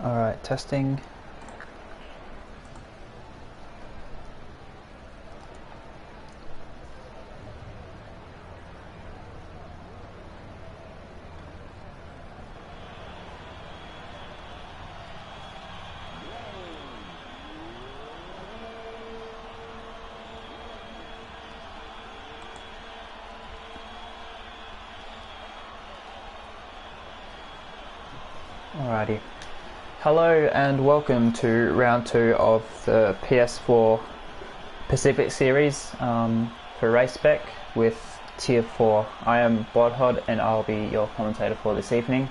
Alright, testing. Alrighty. Hello and welcome to round 2 of the PS4 Pacific series for Race Spec with Tier 4. I am Bodhod and I'll be your commentator for this evening.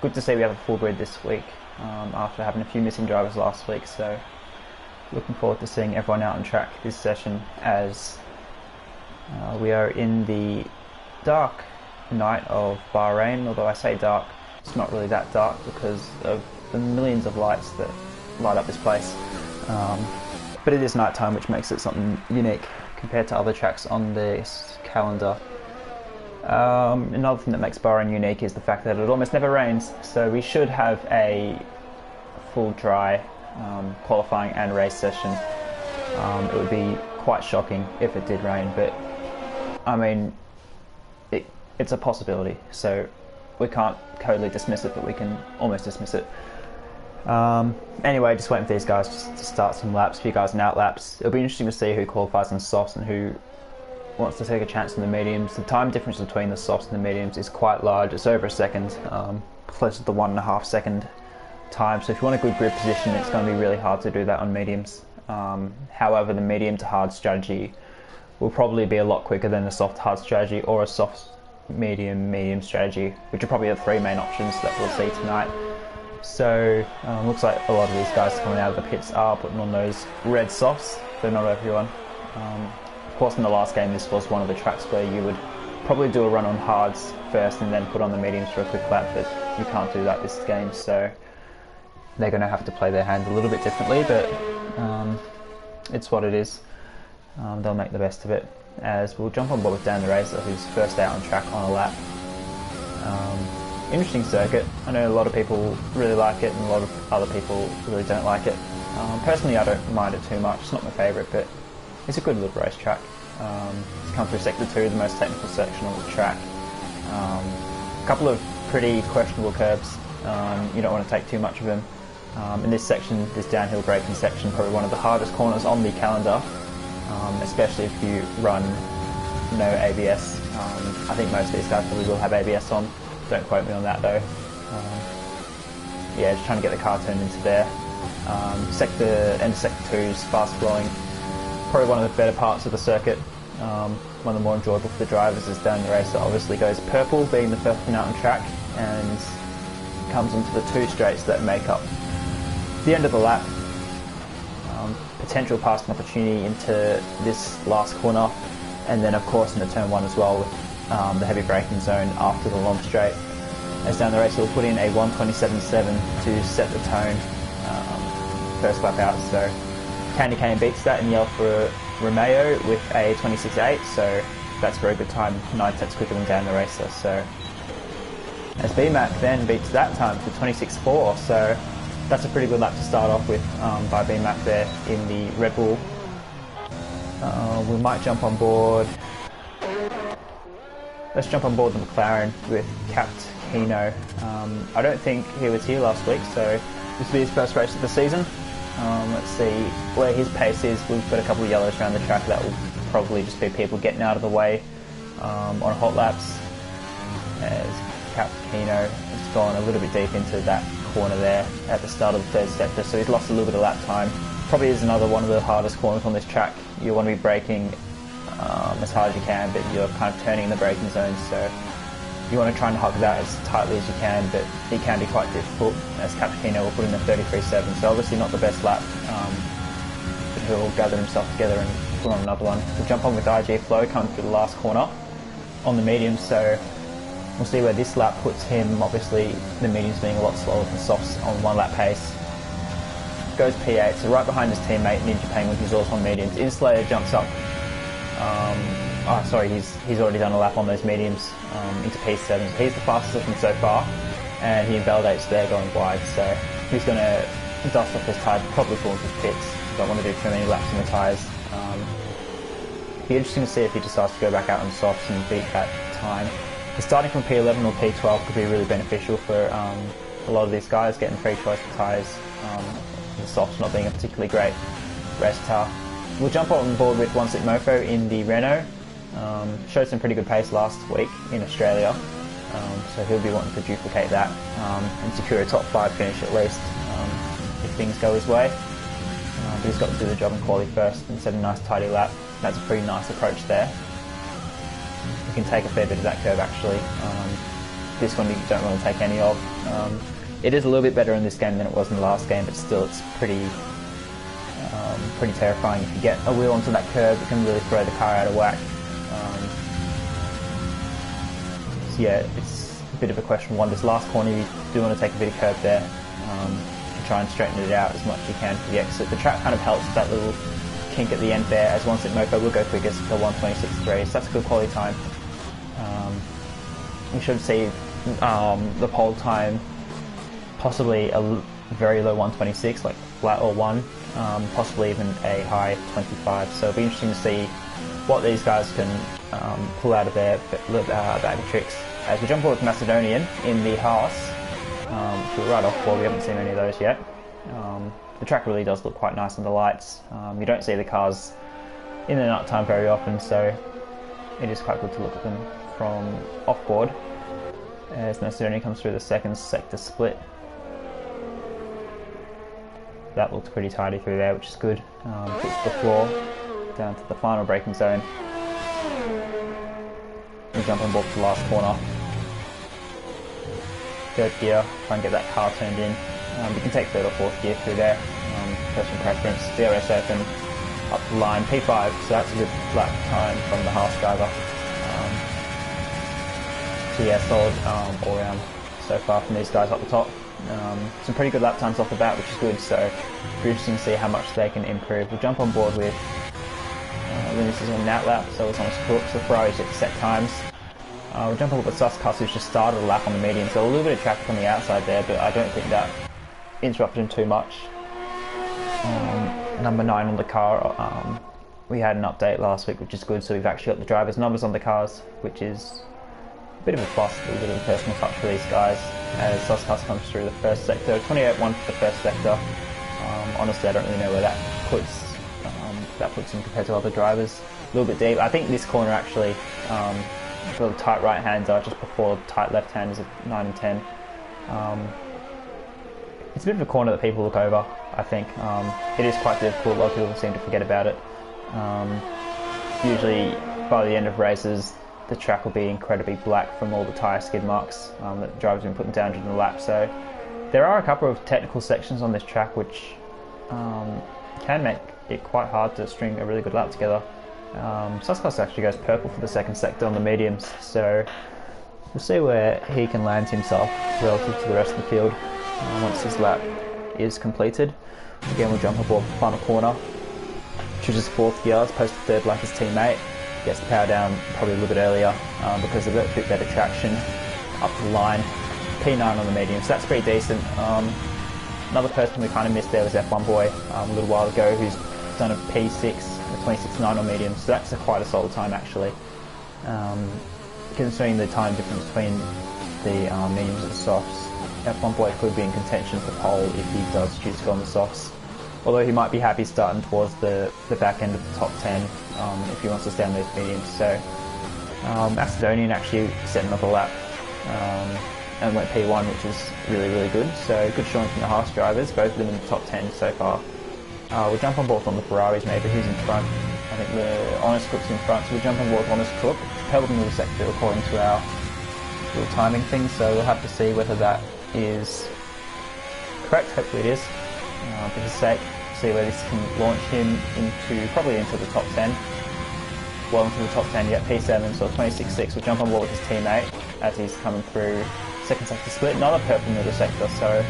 Good to see we have a full grid this week after having a few missing drivers last week, so looking forward to seeing everyone out on track this session as we are in the dark night of Bahrain, although I say dark, it's not really that dark because of the millions of lights that light up this place. But it is night time, which makes it something unique compared to other tracks on this calendar. Another thing that makes Bahrain unique is the fact that it almost never rains, so we should have a full dry qualifying and race session. It would be quite shocking if it did rain, but I mean, it's a possibility, so we can't totally dismiss it, but we can almost dismiss it. Anyway, just waiting for these guys just to start some laps, a few guys in out laps. It'll be interesting to see who qualifies on softs and who wants to take a chance in the mediums. The time difference between the softs and the mediums is quite large. It's over a second, close to the 1.5 second time. So if you want a good grid position, it's going to be really hard to do that on mediums. However, the medium to hard strategy will probably be a lot quicker than the soft hard strategy or a soft medium strategy, which are probably the three main options that we'll see tonight. So looks like a lot of these guys coming out of the pits are putting on those red softs, but not everyone. Of course, in the last game this was one of the tracks where you would probably do a run on hards first and then put on the mediums for a quick lap, but you can't do that this game, so they're going to have to play their hand a little bit differently, but it's what it is. They'll make the best of it, as we'll jump on board with Dan the Racer, who's first out on track on a lap. Interesting circuit. I know a lot of people really like it and a lot of other people really don't like it. Personally, I don't mind it too much. It's not my favourite, but it's a good little racetrack. It's come through Sector 2, the most technical section on the track. A couple of pretty questionable curbs. You don't want to take too much of them. In this section, this downhill braking section, probably one of the hardest corners on the calendar. Especially if you run no ABS. I think most of these guys probably will have ABS on. Don't quote me on that though. Yeah, just trying to get the car turned into there. End of Sector 2 is fast flowing. Probably one of the better parts of the circuit. One of the more enjoyable for the drivers is down the race that obviously goes purple, being the first one out on track, and comes into the two straights that make up the end of the lap. Potential passing opportunity into this last corner, and then of course into turn 1 as well with the heavy braking zone after the long straight. As down the race, we'll put in a 1:27.7 to set the tone first lap out. So Candy Cane beats that in the Alfa Romeo with a 26.8, so that's a very good time, 9 tenths quicker than down the racer. So as BMAC then beats that time to 26.4, so that's a pretty good lap to start off with by BMAC there in the Red Bull. We might jump on board. Let's jump on board the McLaren with Capt Kino. I don't think he was here last week, so this will be his first race of the season. Let's see where his pace is. We've got a couple of yellows around the track. That will probably just be people getting out of the way on hot laps. As Capt Kino has gone a little bit deep into that corner there at the start of the third sector, so he's lost a little bit of lap time. Probably is another one of the hardest corners on this track. You want to be braking as hard as you can, but you're kind of turning in the braking zone, so you want to try and hug that as tightly as you can, but it can be quite difficult, as Cappuccino will put in a 33.7, so obviously not the best lap, but he'll gather himself together and put on another one. We'll jump on with IG Flow coming through the last corner on the medium, so we'll see where this lap puts him. Obviously the mediums being a lot slower than softs on 1 lap pace. Goes P8, so right behind his teammate Ninja Penguin, who's also on mediums. Inslayer jumps up. He's already done a lap on those mediums into P7. He's the fastest of them so far. and he invalidates there going wide, so he's going to dust off his tyres, probably fall into his pits. Don't want to do too many laps on the tyres. Be interesting to see if he decides to go back out on softs and beat that time. The starting from P11 or P12 could be really beneficial for a lot of these guys, getting free choice of tyres, the softs not being a particularly great race car. We'll jump on board with One Stick Mofo in the Renault. Showed some pretty good pace last week in Australia, so he'll be wanting to duplicate that and secure a top 5 finish at least if things go his way. But he's got to do the job in quali first and set a nice tidy lap. That's a pretty nice approach there. You can take a fair bit of that curve actually. This one you don't want to take any of. It is a little bit better in this game than it was in the last game, but still it's pretty terrifying. If you get a wheel onto that curve, it can really throw the car out of whack. So yeah, it's a bit of a question one. This last corner you do want to take a bit of curve there. Try and straighten it out as much as you can for the exit. The track kind of helps with that little kink at the end there, as One Stick Mofo will go quickest for 1:26.3, so that's a good quality time. You should see the pole time possibly a very low 1:26, like flat or 1, possibly even a high 25, so it'll be interesting to see what these guys can pull out of their bag of tricks. As we jump forward with Macedonian in the Haas, which we're right off board, we haven't seen any of those yet. The track really does look quite nice in the lights. You don't see the cars in the night time very often, so it is quite good to look at them from off board. As Macedonian comes through the second sector split. That looks pretty tidy through there, which is good. Puts the floor down to the final braking zone. We jump on board for the last corner. Third gear, try and get that car turned in. You can take third or fourth gear through there, personal preference. DRS open, up the line, P5, so that's a good lap time from the Haas driver. So yeah, solid all round so far from these guys up the top. Some pretty good lap times off the bat, which is good, so it'll be interesting to see how much they can improve. We'll jump on board with this is on that lap, so it's on Crooks, the Ferraris at set times. We'll jump on with Suskas, who's just started a lap on the medium, so a little bit of traffic on the outside there, but I don't think that interrupted him too much. Number 9 on the car, we had an update last week, which is good, so we've actually got the driver's numbers on the cars, which is a bit of a plus, a little bit of a personal touch for these guys, as Suskas comes through the first sector. 28.1 for the first sector. Honestly, I don't really know where that puts him compared to other drivers. A little bit deep. I think this corner actually, the tight right hands are just before tight left handers at 9 and 10. It's a bit of a corner that people look over, I think. It is quite difficult, a lot of people seem to forget about it. Usually by the end of races, the track will be incredibly black from all the tyre skid marks that the drivers have been putting down during the lap. So there are a couple of technical sections on this track which can make it quite hard to string a really good lap together. Suskas actually goes purple for the second sector on the mediums, so we'll see where he can land himself relative to the rest of the field once his lap is completed. Again, we'll jump aboard the final corner, chooses fourth gear as opposed to third like his teammate, gets the power down probably a little bit earlier because of a bit better traction up the line. P9 on the medium, so that's pretty decent. Another person we kind of missed there was F1 Boy a little while ago, who's done a P6, a 26.9 on medium, so that's quite a solid time actually. Considering the time difference between the mediums and the softs, F1 Boy could be in contention for pole if he does choose to go on the softs. Although he might be happy starting towards the back end of the top 10 if he wants to stay on those mediums. So Macedonian actually set another lap and went P1, which is really, really good. So good showing from the Haas drivers, both of them in the top 10 so far. We'll jump on board on the Ferraris maybe, who's in front. I think the Honest Cook's in front, so we'll jump on board with Honest Cook. Held in the sector according to our little timing thing, so we'll have to see whether that is correct. Hopefully it is, for his sake. See where this can launch him probably into the top 10. Well into the top 10, yeah, P7, so 26.6. We'll jump on board with his teammate as he's coming through second sector split. Another purple middle sector, so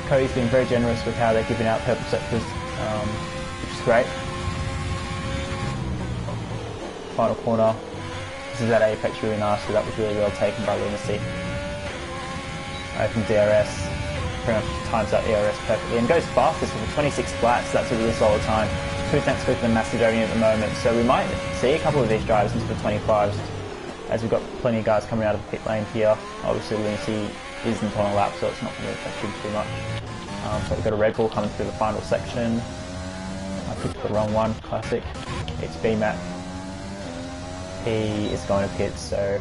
Cody's been very generous with how they're giving out purple sectors, which is great. Final corner. This is at apex really nice, so that was really well taken by Lunacy. open DRS, pretty much times that ERS perfectly, and goes fastest with a 26 flat, so that's a really solid time. 2 tenths quicker than Macedonian at the moment, so we might see a couple of these drivers into the 25s, as we've got plenty of guys coming out of the pit lane here. Obviously Lunacy isn't on a lap, so it's not going to affect him too much. So we've got a Red Bull coming through the final section. I picked the wrong one, classic. It's BMAT. He is going to pit, so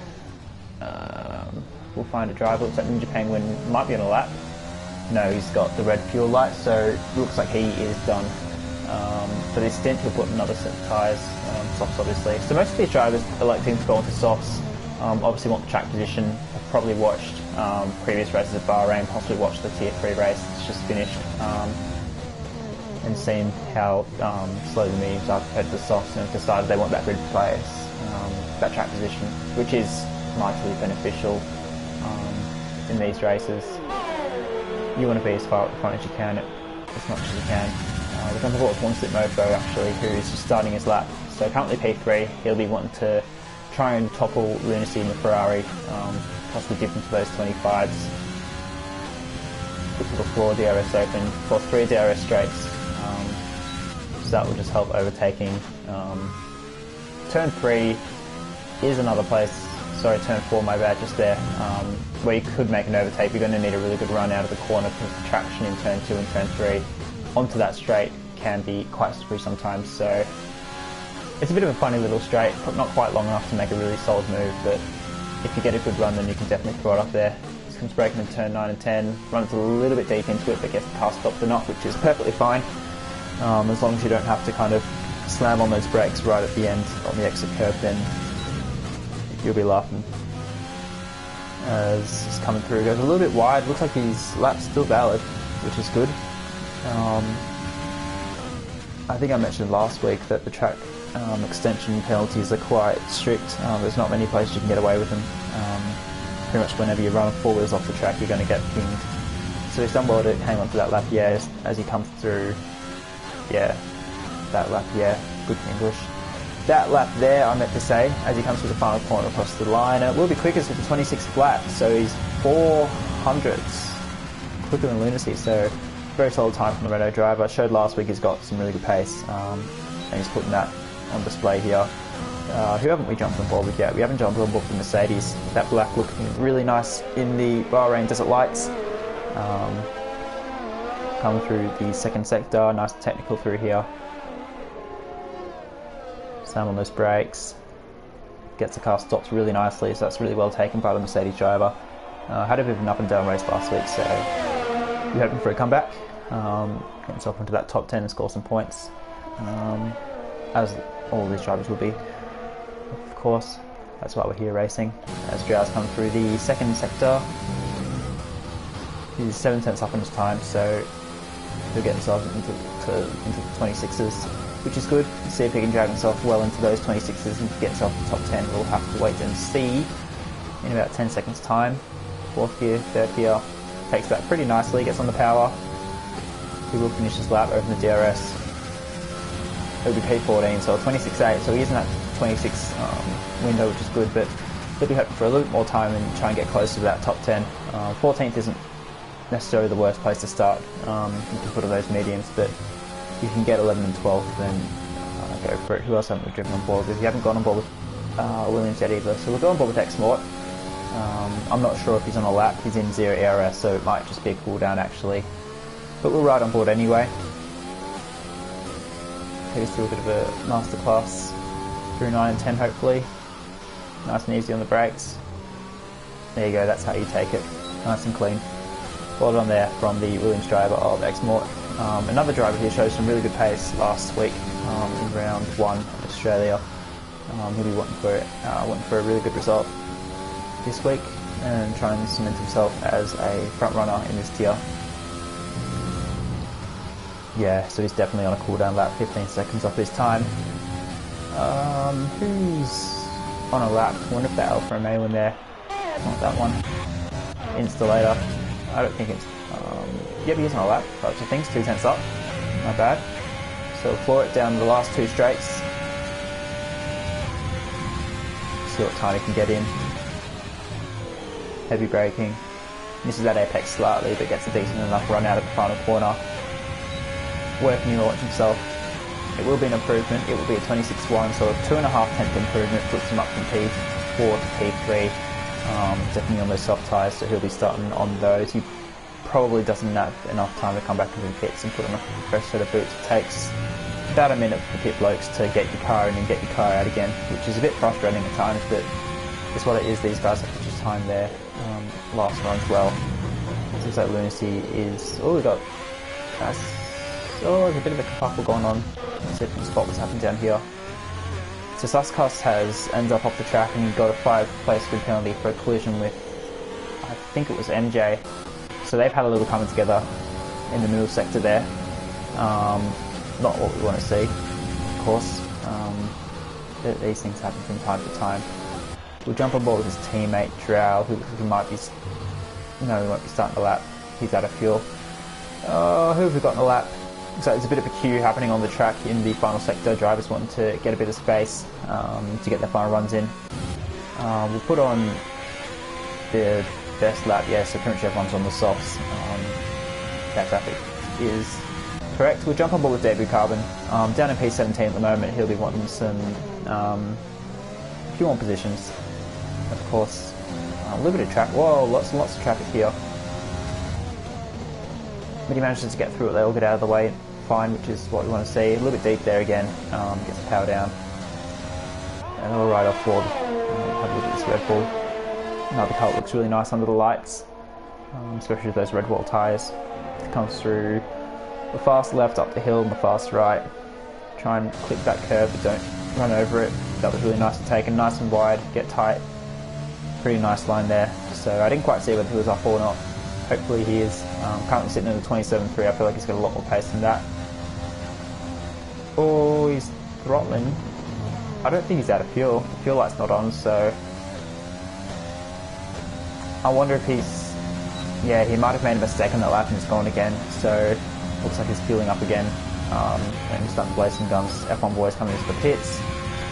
we'll find a driver. Looks like Ninja Penguin might be on a lap. No, he's got the red fuel light, so it looks like he is done. For this stint, he'll put another set of tyres, softs obviously. So most of these drivers electing to go into softs, obviously want the track position. I've probably watched previous races at Bahrain, possibly watched the Tier 3 race that's just finished, and seen how slow the mediums are compared to the softs, and decided they want that grid place, that track position, which is mightily beneficial in these races. You want to be as far at the front as you can, as much as you can. We're going to talk about one slip Mofo actually, who is just starting his lap. So currently P3, he'll be wanting to try and topple Lunacy in the Ferrari, possibly dip into those 25s. Good little 4 DRS open, for 3 DRS straights, so that will just help overtaking. Turn 3 is another place, sorry, turn 4, my bad, just there, where you could make an overtake. You're going to need a really good run out of the corner because the traction in turn 2 and turn 3 onto that straight can be quite slippery sometimes, so it's a bit of a funny little straight, not quite long enough to make a really solid move, but if you get a good run then you can definitely throw it up there. This comes braking in turn 9 and 10, runs a little bit deep into it but gets the car stopped enough, which is perfectly fine, as long as you don't have to kind of slam on those brakes right at the end on the exit curve, then you'll be laughing. As he's coming through, goes a little bit wide, looks like his lap's still valid, which is good. I think I mentioned last week that the track extension penalties are quite strict. There's not many places you can get away with them. Pretty much whenever you run 4 wheels off the track you're going to get pinged. So he's done well to hang on to that lap, yeah, as he comes through. Yeah, that lap, yeah, good English. That lap there, I meant to say, as he comes through the final corner across the line. It will be quickest with the 26 flat, so he's 400ths quicker than Lunacy, so very solid time from the Renault driver. Showed last week he's got some really good pace, and he's putting that on display here. Who haven't we jumped on board with yet? We haven't jumped on board with the Mercedes. That black looking really nice in the Bahrain desert lights. Coming through the second sector, nice technical through here. Slam on those brakes. Gets the car stopped really nicely, so that's really well taken by the Mercedes driver. Had a bit of an up and down race last week, so we're hoping for a comeback. Get himself into that top 10 and score some points. As all of these drivers will be, of course. That's why we're here racing. As Drow's come through the second sector, he's 7 tenths up on his time, so he'll get himself into the 26s, which is good. See if he can drag himself well into those 26s and get himself in the top 10. We'll have to wait and see in about 10 seconds time. 4th gear, 3rd gear, takes that pretty nicely, gets on the power. He will finish his lap, open the DRS. It'll be P14, so 26.8, so he is in that 26 window, which is good, but he'll be hoping for a little bit more time and try and get closer to that top 10. 14th isn't necessarily the worst place to start. You can put on those mediums, but if you can get 11 and 12, then go for it. Who else haven't we driven on board with? We haven't gone on board with Williams yet either, so we'll go on board with X-Mort. I'm not sure if he's on a lap, he's in 0 ERS, so it might just be a cooldown actually. But we'll ride on board anyway. Take us through a bit of a masterclass through 9 and 10 hopefully. Nice and easy on the brakes. There you go, that's how you take it. Nice and clean. Well done there from the Williams driver of X-Mort. Another driver here shows some really good pace last week in round 1 of Australia. He'll be wanting for a really good result this week and try and cement himself as a front runner in this tier. Yeah, so he's definitely on a cooldown lap, 15 seconds off his time. Who's on a lap? I wonder if that Alfa Romeo in there. Not that one. Installator. I don't think it's... yep, he is on a lap. But I think it's 2 tenths up. Not bad. So we'll floor it down the last 2 straights. See what time he can get in. Heavy braking. Misses that apex slightly, but gets a decent enough run out of the final corner. Working to launch himself. It will be an improvement. It will be a 26-1, so a 2.5 tenth improvement puts him up from P4 to P3. Definitely on those soft tyres, so he'll be starting on those. He probably doesn't have enough time to come back into the pits and put on a fresh set of boots. It takes about a minute for the pit blokes to get your car in and get your car out again, which is a bit frustrating at times, but it's what it is. These guys have to just time their last runs well. Seems like Lunacy is... Oh, we got... Oh, there's a bit of a kerfuffle going on. Let's see if we can spot what's happened down here. So Suscos ends up off the track and he got a 5-place grid penalty for a collision with, I think it was MJ. So they've had a little coming together in the middle sector there. Not what we want to see, of course. These things happen from time to time. We'll jump on board with his teammate Drow, who he might be... No, he won't be starting the lap. He's out of fuel. Who have we got in the lap? So there's a bit of a queue happening on the track in the final sector. Drivers wanting to get a bit of space to get their final runs in. We'll put on the best lap, yeah, so pretty much everyone's on the softs. That graphic is correct. We'll jump on board with Debut Carbon. Down in P17 at the moment, he'll be wanting some few more positions, of course. A little bit of traffic. Whoa, lots and lots of traffic here. But he manages to get through it. They all get out of the way fine, which is what we want to see. A little bit deep there again. Gets the power down. And we'll ride off board. Have a look at this Red Bull. Another car that looks really nice under the lights, especially with those red wall tyres. It comes through the fast left up the hill and the fast right. Try and clip that curve, but don't run over it. That was really nice to take, and nice and wide, get tight. Pretty nice line there. So I didn't quite see whether he was up or not. Hopefully he is. Currently sitting in the 27.3. I feel like he's got a lot more pace than that. Oh, he's throttling. I don't think he's out of fuel. The fuel light's not on, so I wonder if he's... Yeah, he might have made a mistake on that lap and it's gone again. So looks like he's fueling up again. And he's starting to blaze some guns. F1 boys coming into the pits.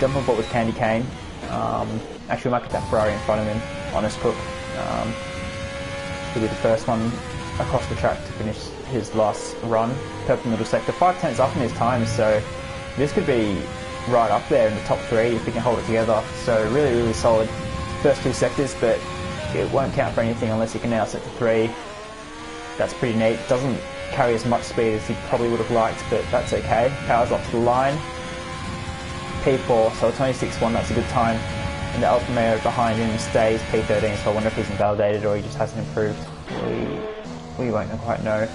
Jump on board with Candy Cane. Actually, we might get that Ferrari in front of him. Honest Cook. He'll be the first one across the track to finish his last run. Purple middle sector, 5 tenths up in his time, so this could be right up there in the top 3 if he can hold it together. So really, really solid first 2 sectors, but it won't count for anything unless he can now sector 3. That's pretty neat. Doesn't carry as much speed as he probably would have liked, but that's okay. Powers up to the line. P4, so a 26.1, that's a good time. And the Alfa Romeo behind him stays P13, so I wonder if he's invalidated or he just hasn't improved. We won't quite know.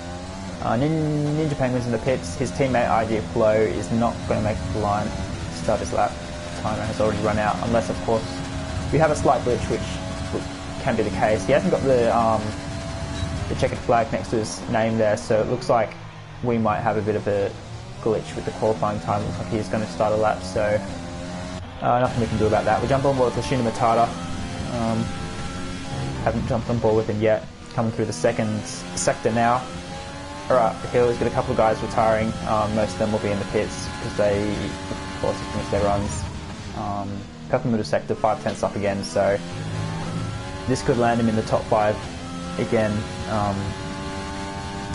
Ninja Penguin's in the pits. His teammate IG Flow is not going to make the line to start his lap. The timer has already run out, unless of course we have a slight glitch, which can be the case. He hasn't got the checkered flag next to his name there, so it looks like we might have a bit of a glitch with the qualifying time. Looks like he's going to start a lap, so nothing we can do about that. We jump on board with Lashina Matata. Haven't jumped on board with him yet. Coming through the second sector now. Alright, the hill, he's got a couple of guys retiring. Most of them will be in the pits because they, of course, have finished their runs. Purple middle sector, 5 tenths up again, so this could land him in the top 5 again,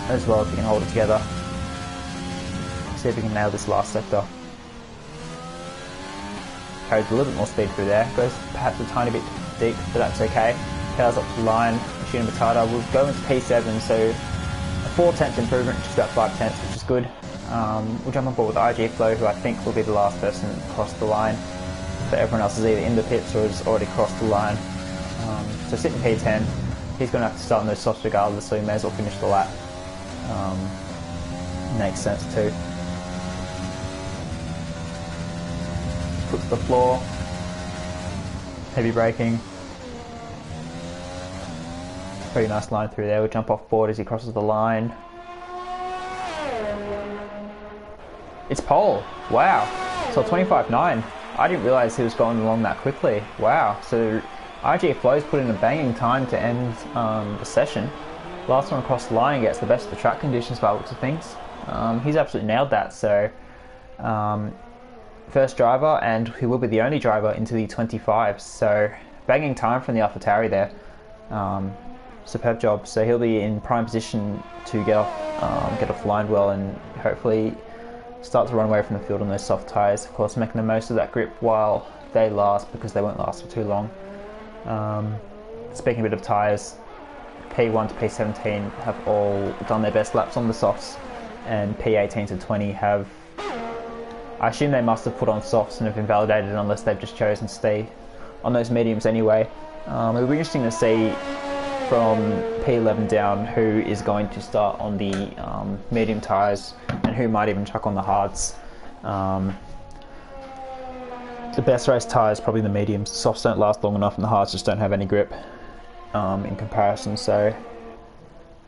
as well if he can hold it together. See if he can nail this last sector. Carries a little bit more speed through there. Goes perhaps a tiny bit deep, but that's okay. Powers up to the line. Machine Matata will go into P7, so a 4 tenth improvement, just about 5 tenths, which is good. We'll jump on board with IG Flow, who I think will be the last person across the line. But everyone else is either in the pits or has already crossed the line. So sitting P10, he's going to have to start on those softs regardless, so he may as well finish the lap. Makes sense too. Foot to the floor. Heavy braking. Pretty nice line through there. We'll jump off board as he crosses the line. It's pole. Wow. So 25.9. I didn't realise he was going along that quickly. Wow. So IG Flow's put in a banging time to end the session. Last one across the line gets the best of the track conditions by looks of things. He's absolutely nailed that. So first driver, and he will be the only driver into the 25s. So banging time from the AlphaTauri there. superb job. So he'll be in prime position to get off the line well, and hopefully start to run away from the field on those soft tyres. Of course, making the most of that grip while they last, because they won't last for too long. Speaking a bit of tyres, P1 to P17 have all done their best laps on the softs, and P18 to 20 have, I assume they must have put on softs and have invalidated unless they've just chosen to stay on those mediums anyway. It'll be interesting to see from P11 down who is going to start on the medium tyres and who might even chuck on the hards. The best race tyres probably the mediums. The softs don't last long enough and the hards just don't have any grip in comparison. So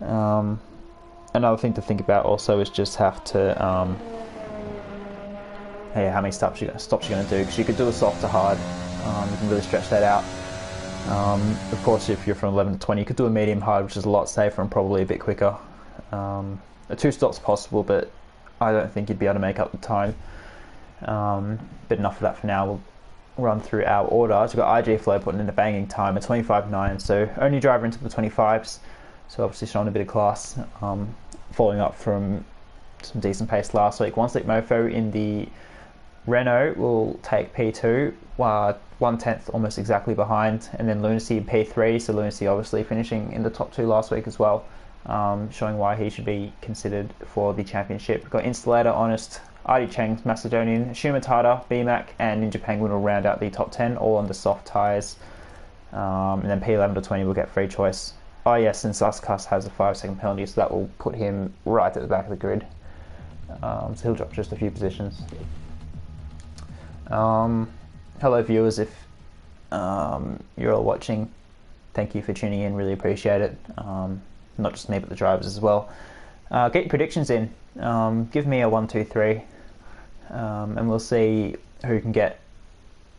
another thing to think about also is just have to how many stops you're going to do, because you could do a soft to hard. You can really stretch that out. Of course, if you're from 11 to 20, you could do a medium hard, which is a lot safer and probably a bit quicker. A 2 stop's possible, but I don't think you'd be able to make up the time. But enough of that for now. We'll run through our order. So we've got IG Flow putting in a banging time, a 25.9, so only driver into the 25s, so obviously showing a bit of class, following up from some decent pace last week. One Sleep Mofo in the Renault will take P2, 1/10 almost exactly behind, and then Lunacy in P3, so Lunacy obviously finishing in the top 2 last week as well, showing why he should be considered for the championship. We've got Installator, Honest, Artie Cheng, Macedonian, Shumatada, BMAC and Ninja Penguin will round out the top 10, all on the soft tyres. And then P11 to 20 will get free choice. Oh yes, and Suskas has a 5-second penalty, so that will put him right at the back of the grid. So he'll drop just a few positions. Hello viewers, if you're all watching, thank you for tuning in, really appreciate it. Not just me but the drivers as well. Get your predictions in. Give me a 1, 2, 3, and we'll see who can get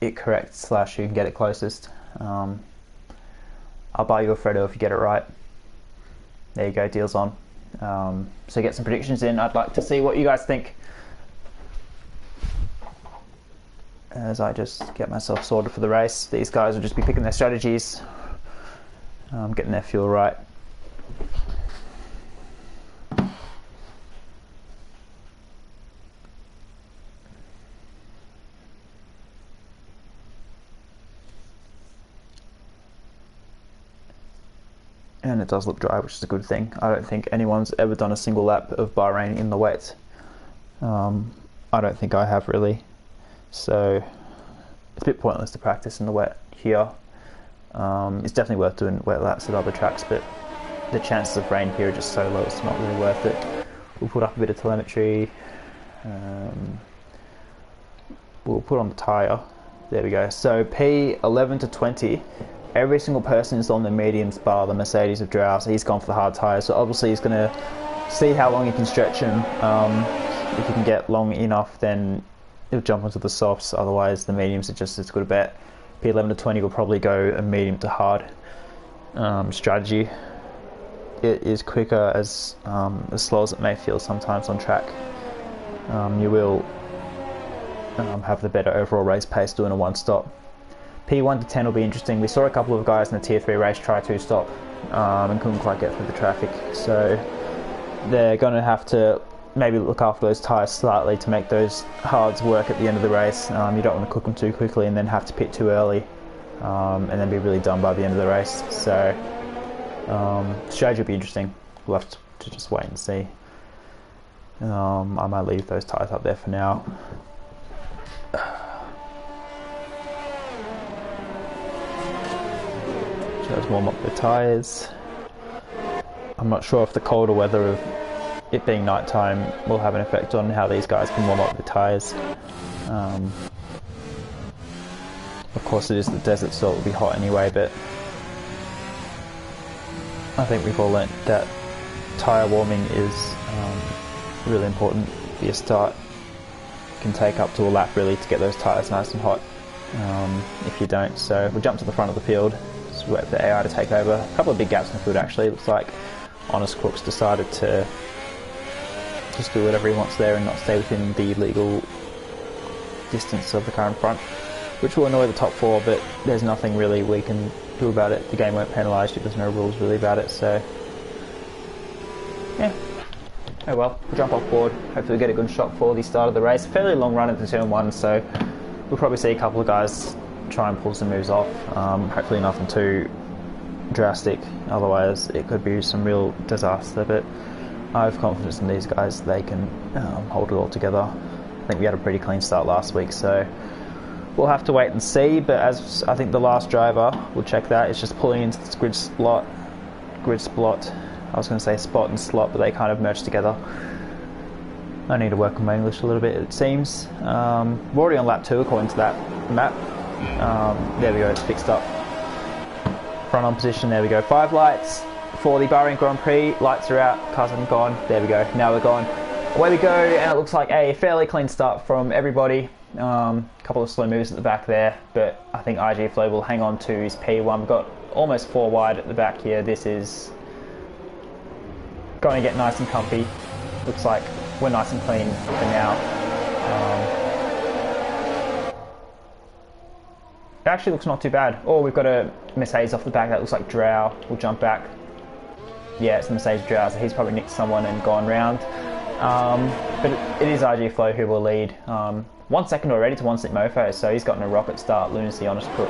it correct / who can get it closest. I'll buy you a Freddo if you get it right. There you go, deal's on. So get some predictions in. I'd like to see what you guys think as I just get myself sorted for the race. These guys will just be picking their strategies, getting their fuel right. And it does look dry, which is a good thing. I don't think anyone's ever done a single lap of Bahrain in the wet. I don't think I have really. So it's a bit pointless to practice in the wet here. It's definitely worth doing wet laps at other tracks, but the chances of rain here are just so low, it's not really worth it. We'll put up a bit of telemetry. We'll put on the tyre. There we go. So P11 to 20. Every single person is on the mediums bar the Mercedes of Drow, so he's gone for the hard tyres. So obviously he's going to see how long he can stretch him. If he can get long enough, then he'll jump onto the softs. Otherwise, the mediums are just as good a bet. P11 to 20 will probably go a medium to hard strategy. It is quicker, as slow as it may feel sometimes on track. You will have the better overall race pace doing a 1-stop. P1 to 10 will be interesting. We saw a couple of guys in the tier 3 race try 2-stop and couldn't quite get through the traffic, so they're going to have to maybe look after those tyres slightly to make those hards work at the end of the race. You don't want to cook them too quickly and then have to pit too early and then be really done by the end of the race. So strategy will be interesting. We'll have to just wait and see. I might leave those tyres up there for now. Let's warm up the tyres. I'm not sure if the colder weather of it being night time will have an effect on how these guys can warm up the tyres. Of course it is the desert, so it will be hot anyway, but I think we've all learnt that tyre warming is really important for your start. It can take up to a lap really to get those tyres nice and hot if you don't. So we'll jump to the front of the field. Just wait for the AI to take over. A couple of big gaps in the field actually. It looks like Honest Crook's decided to just do whatever he wants there and not stay within the legal distance of the car in front, which will annoy the top 4, but there's nothing really we can do about it. The game won't penalise you, there's no rules really about it, so yeah. Oh well, we'll jump off board, hopefully we get a good shot for the start of the race. Fairly long run into turn 1, so we'll probably see a couple of guys try and pull some moves off. Hopefully nothing too drastic, otherwise it could be some real disaster, but I have confidence in these guys. They can hold it all together. I think we had a pretty clean start last week, so we'll have to wait and see. But as I think the last driver, we'll check that, it's just pulling into this grid spot. I was going to say spot and slot, but they kind of merge together. I need to work on my English a little bit, it seems. We're already on lap 2 according to that map. There we go, it's fixed up. Front on position, there we go. 5 lights for the Bahrain Grand Prix. Lights are out, cars haven't gone. There we go, now we're gone. Away we go, and it looks like a fairly clean start from everybody. Couple of slow moves at the back there, but I think IG Flow will hang on to his P1. We've got almost 4 wide at the back here. This is going to get nice and comfy. Looks like we're nice and clean for now. It actually looks not too bad. Oh, we've got a Mercedes off the back. That looks like Drow. We'll jump back. Yeah, it's a Mercedes Drow, so he's probably nicked someone and gone round. But it is IG Flow who will lead. 1 second already to 1 Slip Mofo, so he's gotten a rocket start. Lunacy, Honest Cook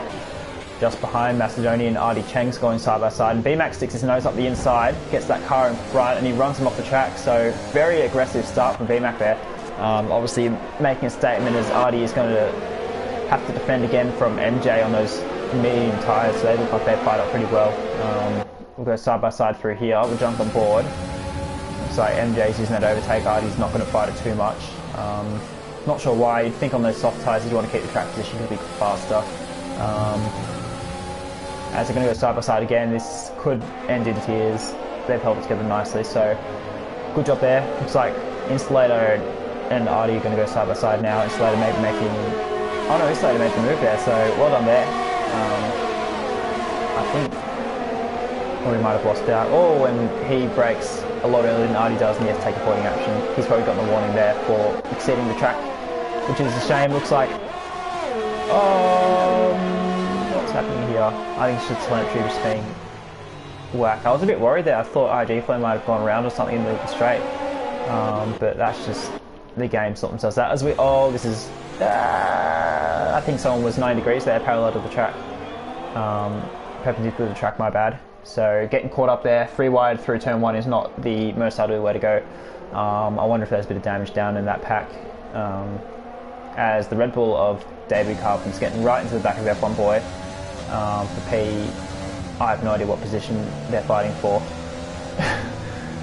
just behind. Macedonian Artie Cheng's going side by side, and BMAX sticks his nose up the inside, gets that car in front, and he runs him off the track. So very aggressive start from BMAC there. Obviously making a statement as Artie is going to have to defend again from MJ on those medium tyres, so they look like they fired up pretty well. We'll go side by side through here. We'll jump on board. Looks like MJ's using that overtake. Artie's not going to fight it too much. Not sure why. You'd think on those soft tyres you'd want to keep the track position a bit faster. As they're going to go side by side again, this could end in tears. They've held it together nicely, so good job there. Looks like Installator and Artie are going to go side by side now. Installator maybe making... Oh no, Installator made the move there, so well done there. I think... Or he might have lost out. Oh, and he brakes a lot earlier than Artie does, and he has to take a pointing action. He's probably gotten a warning there for exceeding the track, which is a shame. Looks like... what's happening here? I think it's just telemetry just being whacked. I was a bit worried there. I thought IG Flow might have gone around or something in the straight. But that's just the game sort themselves out. As we... Oh, this is... I think someone was 9 degrees there, parallel to the track. Perpendicular to the track, my bad. So getting caught up there, 3 wide through turn 1 is not the most ideal way to go. I wonder if there's a bit of damage down in that pack. As the Red Bull of David Carpenter's getting right into the back of F1 Boy. For P, I have no idea what position they're fighting for.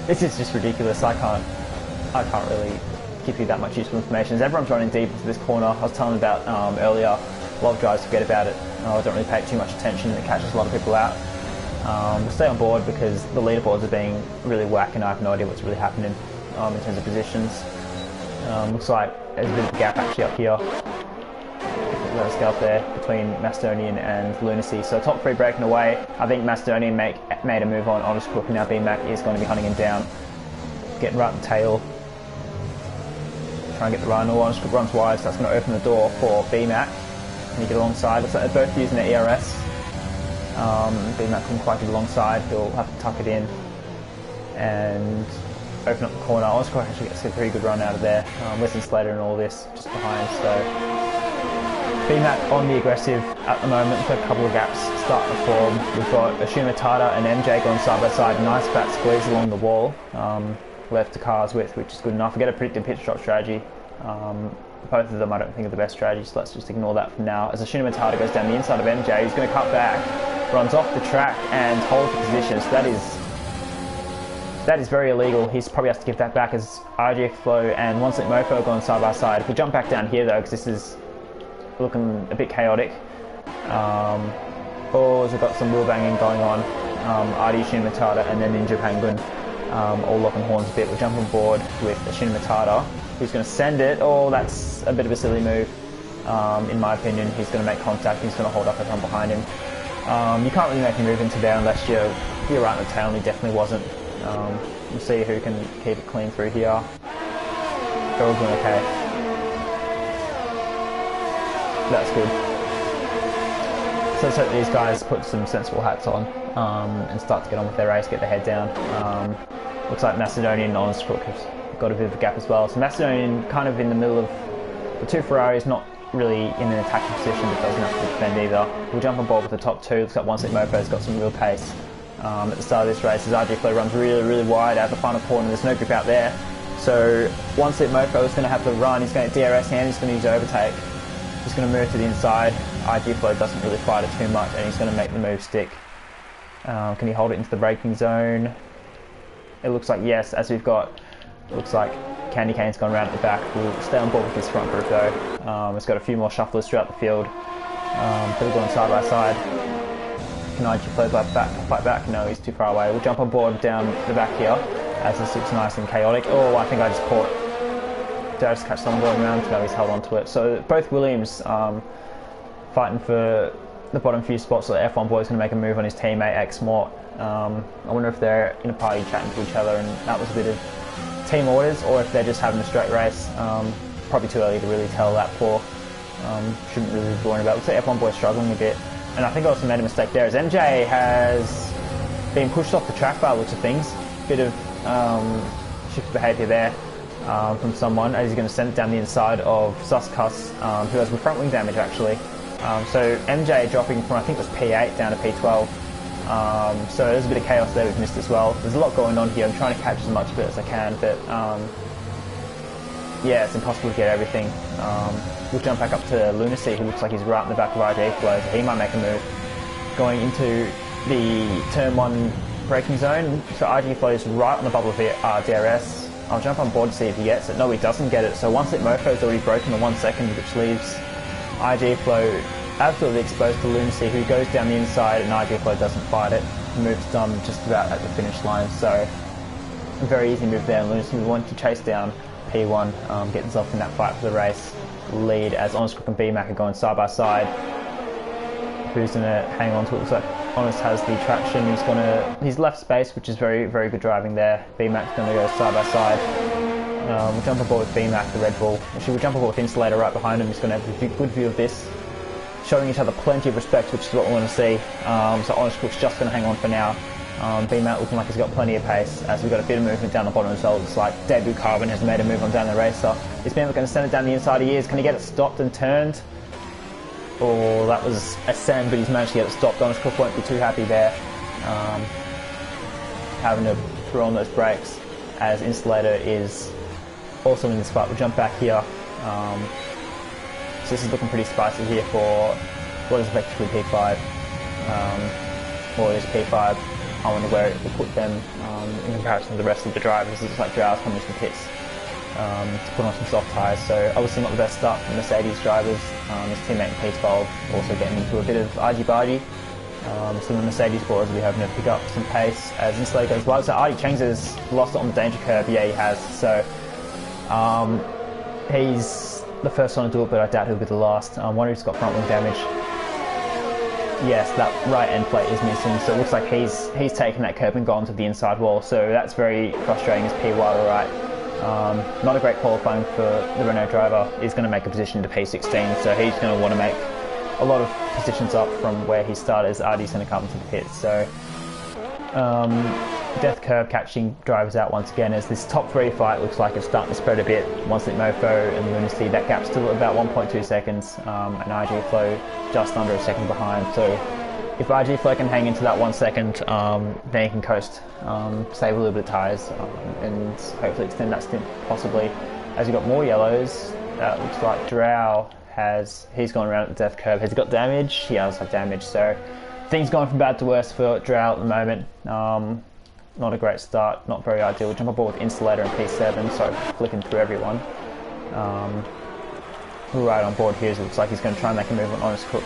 This is just ridiculous. I can't really give you that much useful information. As everyone's running deep into this corner, I was telling about earlier, a lot of drivers forget about it. I don't really pay too much attention. It catches a lot of people out. We'll stay on board because the leaderboards are being really whack and I have no idea what's really happening in terms of positions. Looks like there's a bit of a gap actually up here. Let us go up there between Macedonian and Lunacy. So top 3 breaking away. I think Macedonian made a move on Honest Cook, and now BMAC is going to be hunting him down. Getting right at the tail. Try and get the run. Honest Cook runs wide, so that's going to open the door for BMAC. Can he get alongside? Looks like they're both using their ERS. BMAC couldn't quite get alongside. He'll have to tuck it in and open up the corner. Honest Cook actually gets a pretty good run out of there. Wesley Slater and all this just behind, so BMAC on the aggressive at the moment. We've got a couple of gaps starting to form. We've got Ashima Tata and MJ going side by side. Nice fat squeeze along the wall. Left to cars with, which is good enough. I get a predicted pit stop strategy. Both of them I don't think are the best strategies, so let's just ignore that for now. As Ashima Tata goes down the inside of MJ, he's going to cut back, runs off the track and holds the position. So that is very illegal. He's probably has to give that back as RGF Flow and 1 Slip Mofo are going side by side. If we jump back down here though, because this is looking a bit chaotic. So we've got some wheel banging going on. Artie Shinimatata and then Ninja Penguin all locking horns a bit. We'll jump on board with Shinimatata, who's going to send it. Oh, that's a bit of a silly move. In my opinion, he's going to make contact. He's going to hold up everyone behind him. You can't really make a move into there unless you're right in the tail, and he definitely wasn't. We'll see who can keep it clean through here. They're all doing okay. That's good. So let's hope these guys put some sensible hats on and start to get on with their race, get their head down. Looks like Macedonian on Crook has got a bit of a gap as well. So Macedonian kind of in the middle of the two Ferraris, not really in an attacking position, but doesn't have to defend either. We'll jump on board with the top two. Looks like One Stick Mofo's got some real pace at the start of this race as RG Flow runs really, really wide out the final corner. There's no grip out there. So One Stick Mofo is going to have to run. He's going to DRS and he's going to use overtake. He's going to move to the inside. IG Flow doesn't really fight it too much and he's going to make the move stick. Can he hold it into the braking zone? It looks like yes, as we've got, looks like Candy Cane's gone around at the back. We'll stay on board with this front group though. It's got a few more shufflers throughout the field. They're going side by side. Can IG Flow fight back? No, he's too far away. We'll jump on board down the back here as this looks nice and chaotic. Oh, I think I just caught. Did I just catch someone going around? No, he's held on to it. So both Williams fighting for the bottom few spots. So the F1 boy's going to make a move on his teammate X Mort. I wonder if they're in a party chatting to each other and that was a bit of team orders, or if they're just having a straight race. Probably too early to really tell that for. Shouldn't really be worrying about it. Looks like F1 boy's struggling a bit. And I think I also made a mistake there as MJ has been pushed off the track by the looks of things. Bit of shift of behaviour there from someone as he's going to send it down the inside of Suscuss, who has the front wing damage actually. So MJ dropping from I think it was P8 down to P12. So there's a bit of chaos there we've missed as well. There's a lot going on here. I'm trying to catch as much of it as I can, but yeah, it's impossible to get everything. We'll jump back up to Lunacy, who looks like he's right in the back of RG Flow, so he might make a move. Going into the turn 1 braking zone, so RG Flow is right on the bubble of DRS. I'll jump on board to see if he gets it. No, he doesn't get it. So One Stick Mofo's already broken in 1 second, which leaves IG Flow absolutely exposed to Lunacy, who goes down the inside and IG Flow doesn't fight it. The move's done just about at the finish line, so a very easy move there. And Lunacy wanted to chase down P1, get himself in that fight for the race. Lead as Honest Crook and BMAC are going side by side. Who's going to hang on to it? Looks like Honest has the traction. He's left space, which is very, very good driving there. BMAC's going to go side by side. We'll jump on board with BMAC, the Red Bull. Actually, we'll jump on board with Insulator right behind him. He's going to have a good view of this. Showing each other plenty of respect, which is what we want to see. So Honest Crook's just going to hang on for now. BMAC looking like he's got plenty of pace as we've got a bit of movement down the bottom as well. Looks like Debut Carbon has made a move on down the racer. Is BMAC going to send it down the inside? He is. Can he get it stopped and turned? Oh, that was a send, but he's managed to get it stopped. Honest Crook won't be too happy there. Having to throw on those brakes as Insulator is also in this fight. We'll jump back here. So this is looking pretty spicy here for what is effectively P5. Or is P5. I wonder where it will put them in comparison to the rest of the drivers. It looks like Drow's coming to the pits to put on some soft tyres. So obviously not the best start for Mercedes drivers. His teammate in P12 also getting into a bit of argy-bargy. So the Mercedes boys will be having to pick up some pace as Insulator goes wide. So Artie Cheng's has lost it on the danger curve. Yeah, he has. So he's the first one to do it, but I doubt he'll be the last. I wonder if he's got front wing damage. Yes, that right end plate is missing, so it looks like he's taken that curb and gone to the inside wall, so that's very frustrating as P Wilder right. Not a great qualifying for the Renault driver. He's going to make a position to P16, so he's going to want to make a lot of positions up from where he started as Artie's going to come to the pits. So Death Curve catching drivers out once again as this top 3 fight looks like it's starting to spread a bit. One Stick Mofo and Lunacy, that gap's still at about 1.2 seconds, and IG Flow just under a second behind. So if IG Flow can hang into that 1 second, then he can coast, save a little bit of tyres, and hopefully extend that stint possibly. As we've got more yellows, that looks like Drow he's gone around at the Death Curve. Has he got damage? He does have damage, so things going from bad to worse for Drow at the moment. Not a great start, not very ideal. We'll jump on board with Insulator and P7, so flicking through everyone. We're right on board here, so it looks like he's going to try and make a move on Honest Crook.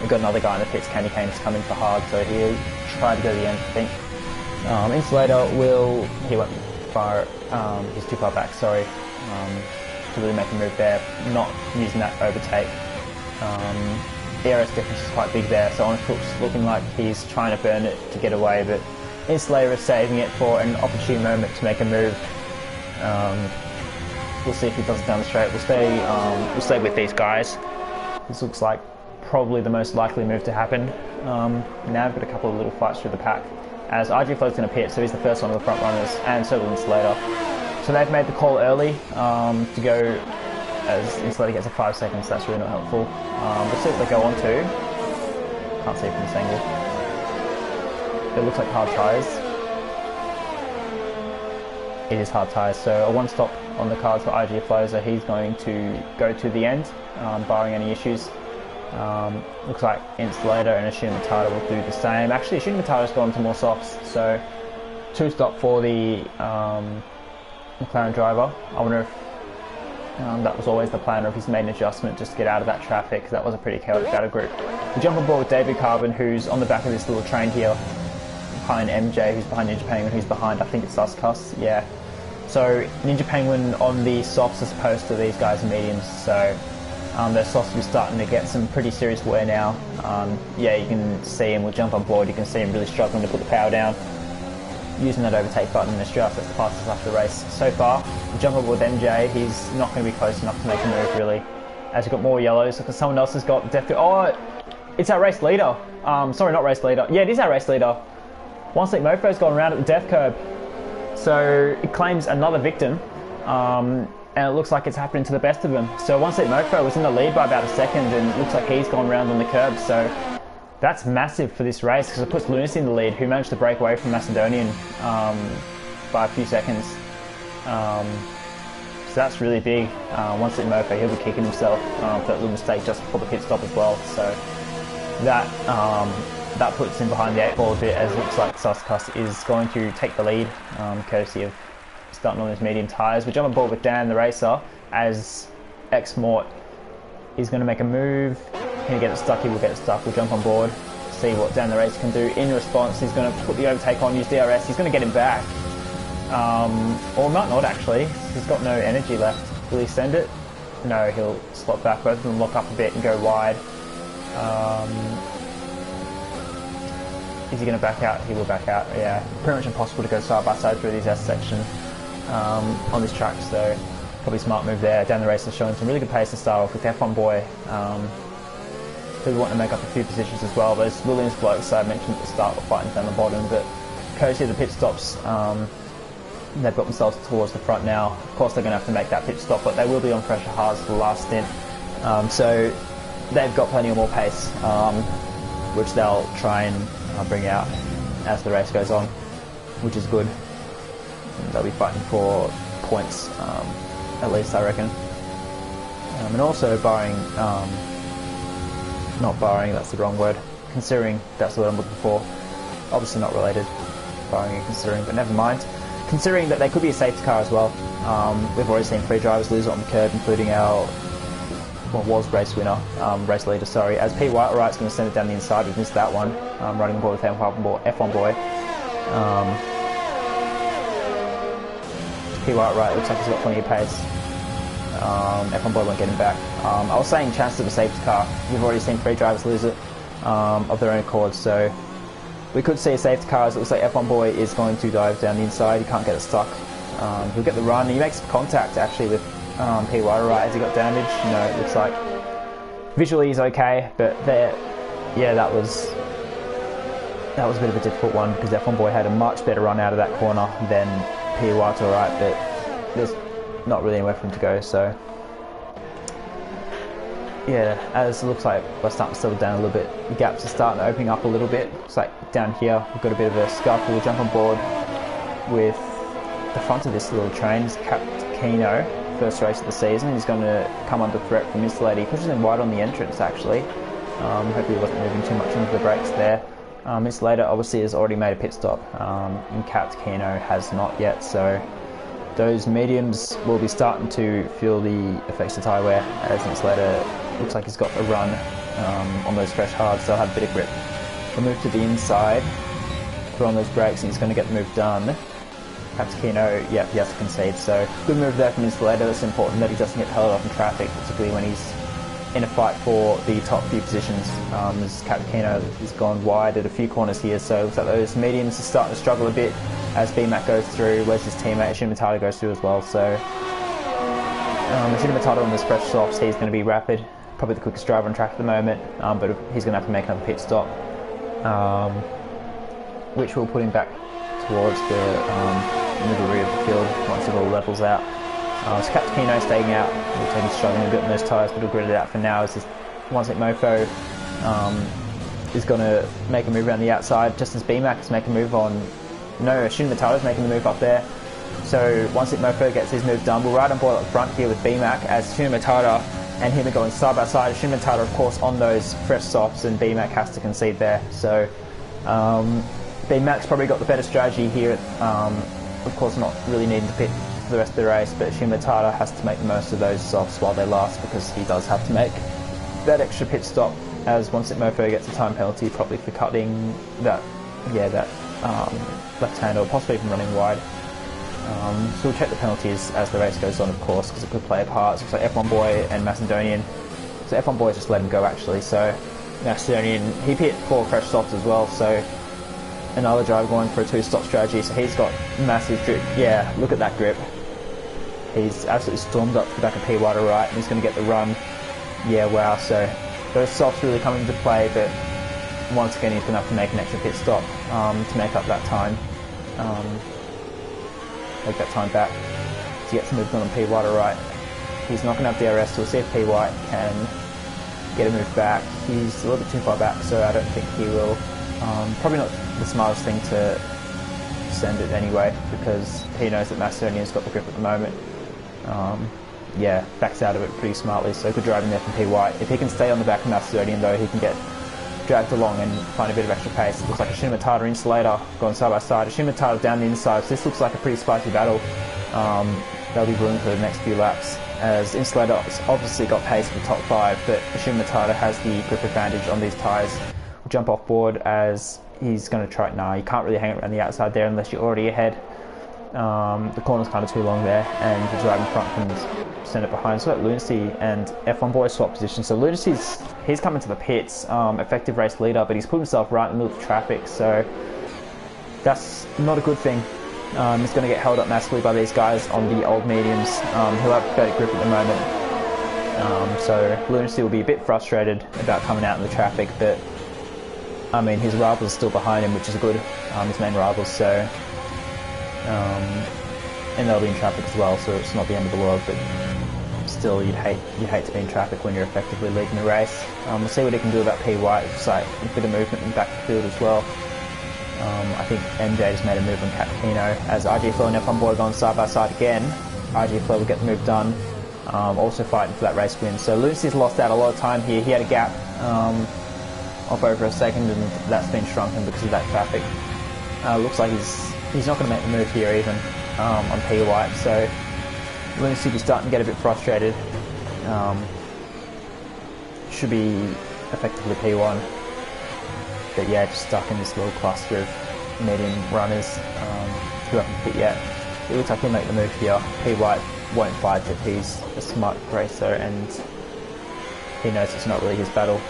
We've got another guy in the pits, Candy Cane, who's coming for hard, so he'll try to go to the end, I think. Insulator he won't far, he's too far back, sorry, to really make a move there, not using that overtake. ERS difference is quite big there, so Honest Crook's looking like he's trying to burn it to get away, but Insulator is saving it for an opportune moment to make a move. We'll see if he does it down the straight. We'll stay with these guys. This looks like probably the most likely move to happen. Now I've got a couple of little fights through the pack, as RG Flo's going to pit, so he's the first one of the front runners, and so will Insulator. So they've made the call early to go as Insulator gets a 5 seconds. That's really not helpful. Let's see what they go on to. Can't see from this angle. It looks like hard tyres. It is hard tyres, so a 1 stop on the cards for IG Flow, so he's going to go to the end, barring any issues. Looks like Insulator and Matata will do the same. Actually, Matata's gone to more softs, so 2 stop for the McLaren driver. I wonder if that was always the plan, or if he's made an adjustment just to get out of that traffic, because that was a pretty chaotic battle group. We jump on board with David Carbon, who's on the back of this little train here, behind MJ, who's behind Ninja Penguin, who's behind, I think it's Suscuss, yeah. So Ninja Penguin on the softs as opposed to these guys mediums, so their softs will be starting to get some pretty serious wear now. Yeah, you can see him, we'll jump on board, you can see him really struggling to put the power down, using that overtake button in Australia. That's the fastest after the race. So far, we jump on board with MJ, he's not going to be close enough to make a move really, as we've got more yellows, because someone else has got death. Oh, it's our race leader. Sorry, not race leader. Yeah, it is our race leader. One Slick Mofo's gone around at the death curb. So it claims another victim, and it looks like it's happening to the best of them. So One Slick Mofo was in the lead by about a second, and it looks like he's gone round on the curb. So that's massive for this race, because it puts Lunacy in the lead, who managed to break away from Macedonian by a few seconds. So that's really big. One Slick Mofo, he'll be kicking himself for that little mistake just before the pit stop as well. So that puts him behind the 8 ball a bit, as it looks like Suscuss is going to take the lead, courtesy of starting on those medium tyres. We jump on board with Dan the racer, as X-Mort is going to make a move. Can he get it stuck? He will get it stuck. We'll jump on board, see what Dan the racer can do. In response, he's going to put the overtake on, use DRS. He's going to get him back. Or might not actually. He's got no energy left. Will he send it? No, he'll slot back. Both of them lock up a bit and go wide. Is he going to back out? He will back out, yeah. Pretty much impossible to go side by side through these S sections on this track, so probably a smart move there. Dan the racer showing some really good pace to start off with F1 Boy, who want to make up a few positions as well. Those Williams blokes I mentioned at the start were fighting down the bottom, but courtesy of the pit stops, they've got themselves towards the front now. Of course they're going to have to make that pit stop, but they will be on pressure hards for the last stint, so they've got plenty of more pace, which they'll try and bring out as the race goes on, which is good. They'll be fighting for points, at least I reckon. And also not barring, that's the wrong word, considering, that's the word I'm looking for. Obviously not related, barring and considering, but never mind. Considering that they could be a safety car as well. We've already seen 3 drivers lose it on the curb, including our race leader, sorry, as P. Whiteright's going to send it down the inside. We've missed that one, running board with F1 Boy. P. Whiteright looks like he's got plenty of pace. F1 Boy won't get him back. I was saying chances of a safety car. We've already seen 3 drivers lose it of their own accord, so we could see a safety car, as it looks like F1 Boy is going to dive down the inside. He can't get it stuck. He'll get the run. He makes contact actually with P. Whiteright. Has he got damage? No, it looks like visually he's okay, but yeah, that was a bit of a difficult one, because F1 Boy had a much better run out of that corner than P. Whiteright, but there's not really anywhere for him to go, so yeah, as it looks like we're starting to settle down a little bit. The gaps are starting to opening up a little bit. Looks like down here we've got a bit of a scuffle. We'll jump on board with the front of this little train. It's Capt Keno, first race of the season. He's going to come under threat from Insulator. He pushes him wide on the entrance actually. Hopefully he wasn't moving too much into the brakes there. Insulator obviously has already made a pit stop, and Capt Keno has not yet, so those mediums will be starting to feel the effects of tyre wear, as Insulator looks like he's got a run on those fresh hards, so he'll have a bit of grip. He'll move to the inside, put on those brakes, and he's going to get the move done. Perhaps Keno, yeah, he has to concede, so good move there from Insulator. It's important that he doesn't get held off in traffic, particularly when he's in a fight for the top few positions. As Captain Keno has gone wide at a few corners here, so it looks like those mediums are starting to struggle a bit as BMAC goes through. Where's his teammate? Matata goes through as well, so Matata on this fresh softs, he's going to be rapid. probably the quickest driver on track at the moment, but he's going to have to make another pit stop, which will put him back towards the middle rear of the field once it all levels out. So Captino staying out. Looks like he's struggling a bit in those tyres, but he'll grit it out for now. As this one-seat Mofo is going to make a move around the outside, just as BMAC is making a move on. No, Shin Matato's making the move up there. So once it Mofo gets his move done, we'll ride on board up front here with BMAC as Shin Matata and him are going side by side. Shin Matata, of course, on those fresh softs, and BMAC has to concede there. So BMAC's probably got the better strategy here. Of course, not really needing to pit for the rest of the race, but Shin Matata has to make the most of those softs while they last, because he does have to make that extra pit stop, as once it Mofo gets a time penalty probably for cutting that left hand, or possibly even running wide. So we'll check the penalties as the race goes on, of course, because it could play a part. So it looks like F1 Boy and Macedonian. So F1 Boy just let him go, actually. So Macedonian, he pit 4 fresh softs as well, so another driver going for a 2-stop strategy. So he's got massive grip. Yeah, look at that grip. He's absolutely stormed up to the back of P wide right, and he's going to get the run. Yeah, wow. So those softs really come into play, but once again he's going to have to make an extra pit stop to make up that time. Make that time back to get some movement on P White or right. He's not going to have DRS, so we'll see if P White can get a move back. He's a little bit too far back, so I don't think he will. Probably not the smartest thing to send it anyway, because he knows that Macedonian's got the grip at the moment. Yeah, backs out of it pretty smartly, so good driving there from P White. If he can stay on the back of Macedonian though, he can get dragged along and find a bit of extra pace. It looks like a Shimatata insulator going side by side. A Shimatata down the inside, so this looks like a pretty spicy battle. They'll be brewing for the next few laps, as Insulator's obviously got pace for the top 5, but Shimatata has the grip advantage on these tyres. We'll jump off board as he's going to try. Nah, you can't really hang it around the outside there unless you're already ahead. The corner's kind of too long there, and the driver in front can send it behind. So that Lunacy and F1 Boy swap position. So Lunacy's, he's coming to the pits, effective race leader, but he's put himself right in the middle of the traffic, so that's not a good thing. He's going to get held up massively by these guys on the old mediums, who have better grip at the moment. So Lunacy will be a bit frustrated about coming out in the traffic, but I mean, his rivals are still behind him, which is good, his main rivals, so and they'll be in traffic as well, so it's not the end of the world, but still you'd hate to be in traffic when you're effectively leading the race. We'll see what he can do about P White. It's like a bit of movement in the back of the field as well. I think MJ just made a move on Capino, as RG Flow and F1 Boy going side by side again. RG Flow will get the move done, also fighting for that race win. So Lucy's lost out a lot of time here. He had a gap of over a second, and that's been shrunken because of that traffic. Looks like he's not going to make the move here even on P White, so Lunacy is starting to get a bit frustrated. Should be effectively P1, but yeah, just stuck in this little cluster of medium runners who haven't pit yet. It looks like he'll make the move here. P White won't fight it. He's a smart racer, and he knows it's not really his battle.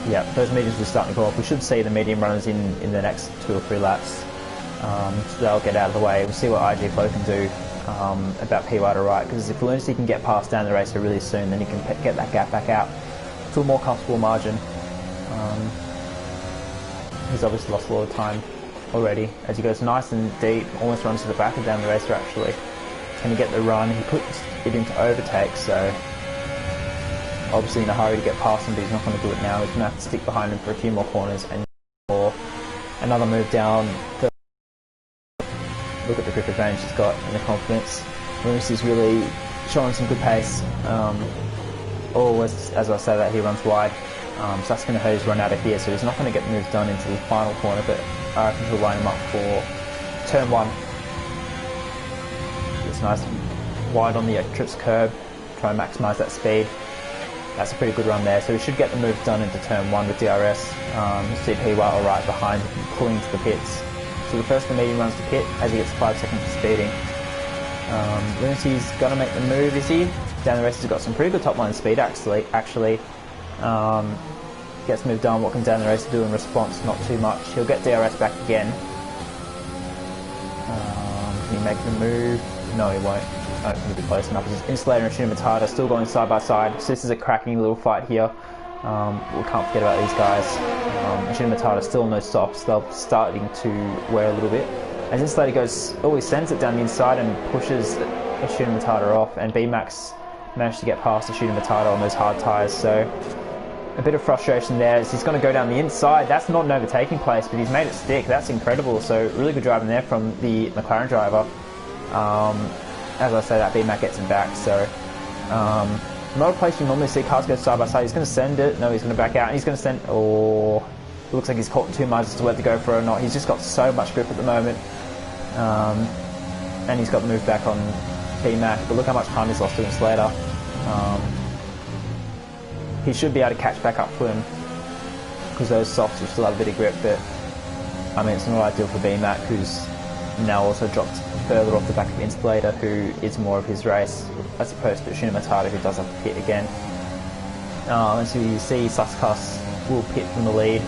Yeah, those mediums are starting to go off. We should see the medium runners in the next 2 or 3 laps. So they'll get out of the way. We'll see what IG Flow can do about P White or right, because if Lunacy can get past down the racer really soon, then he can get that gap back out to a more comfortable margin. He's obviously lost a lot of time already as he goes nice and deep, almost runs to the back of down the racer actually. Can he get the run? He puts it into overtake, so obviously in a hurry to get past him, but he's not going to do it now. He's going to have to stick behind him for a few more corners and for another move down. Look at the grip advantage he's got and the confidence. Lunacy's really showing some good pace. Always, as I say that, he runs wide. So that's going to hurt his run out of here, so he's not going to get the move done into the final corner, but I reckon he'll line him up for turn 1. It's nice wide on the trips curb, try and maximise that speed. That's a pretty good run there, so we should get the move done into turn 1 with DRS. CP well right behind, pulling to the pits. So the first the medium runs to pit as he gets 5 seconds for speeding. Lunacy's going to make the move, is he? Down the race he's got some pretty good top line speed actually. Gets moved down. What can down the race do in response? Not too much. He'll get DRS back again. Can he make the move? No, he won't. I don't think he'll be close enough. Insulator and Shinra Matata still going side by side. So this is a cracking little fight here. We can't forget about these guys. Shinra Matata still on those softs. They're starting to wear a little bit. As Insulator goes, he sends it down the inside and pushes Shinra Matata off. And B-Max managed to get past the Shinra Matata on those hard tyres. So a bit of frustration there as he's going to go down the inside. That's not an overtaking place, but he's made it stick. That's incredible. So really good driving there from the McLaren driver. As I say, that B-Mac gets him back. So not a place you normally see cars go side by side. He's going to send it. No, he's going to back out. And he's going to send... Oh, it looks like he's caught too much as to whether to go for it or not. He's just got so much grip at the moment. And he's got moved back on B-Mac. But look how much time he's lost to Insulator. He should be able to catch back up to him because those softs will still have a bit of grip. But I mean, it's not ideal for B-Mac, who's now also dropped further off the back of Insulator, who is more of his race, as opposed to Shinra Matata, who does have to pit again. And so you see Suskas will pit from the lead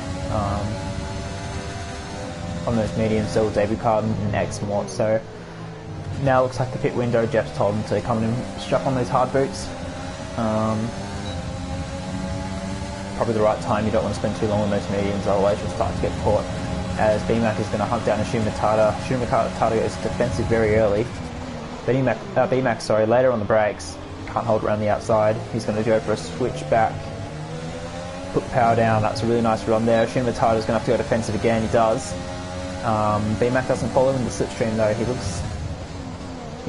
on those mediums, so will David Carden and X-Mort. So now it looks like the pit window. Jeff's told him to come in and strap on those hard boots. Probably the right time. You don't want to spend too long on those mediums, otherwise you'll start to get caught. As B-Mac is going to hunt down a Shinra Matata. Shinra Matata goes defensive very early. B-Mac, sorry, later on the brakes. Can't hold around the outside. He's going to go for a switch back. Put power down. That's a really nice run there. Shinra Matata is going to have to go defensive again. He does. B-Mac doesn't follow him in the slipstream though. He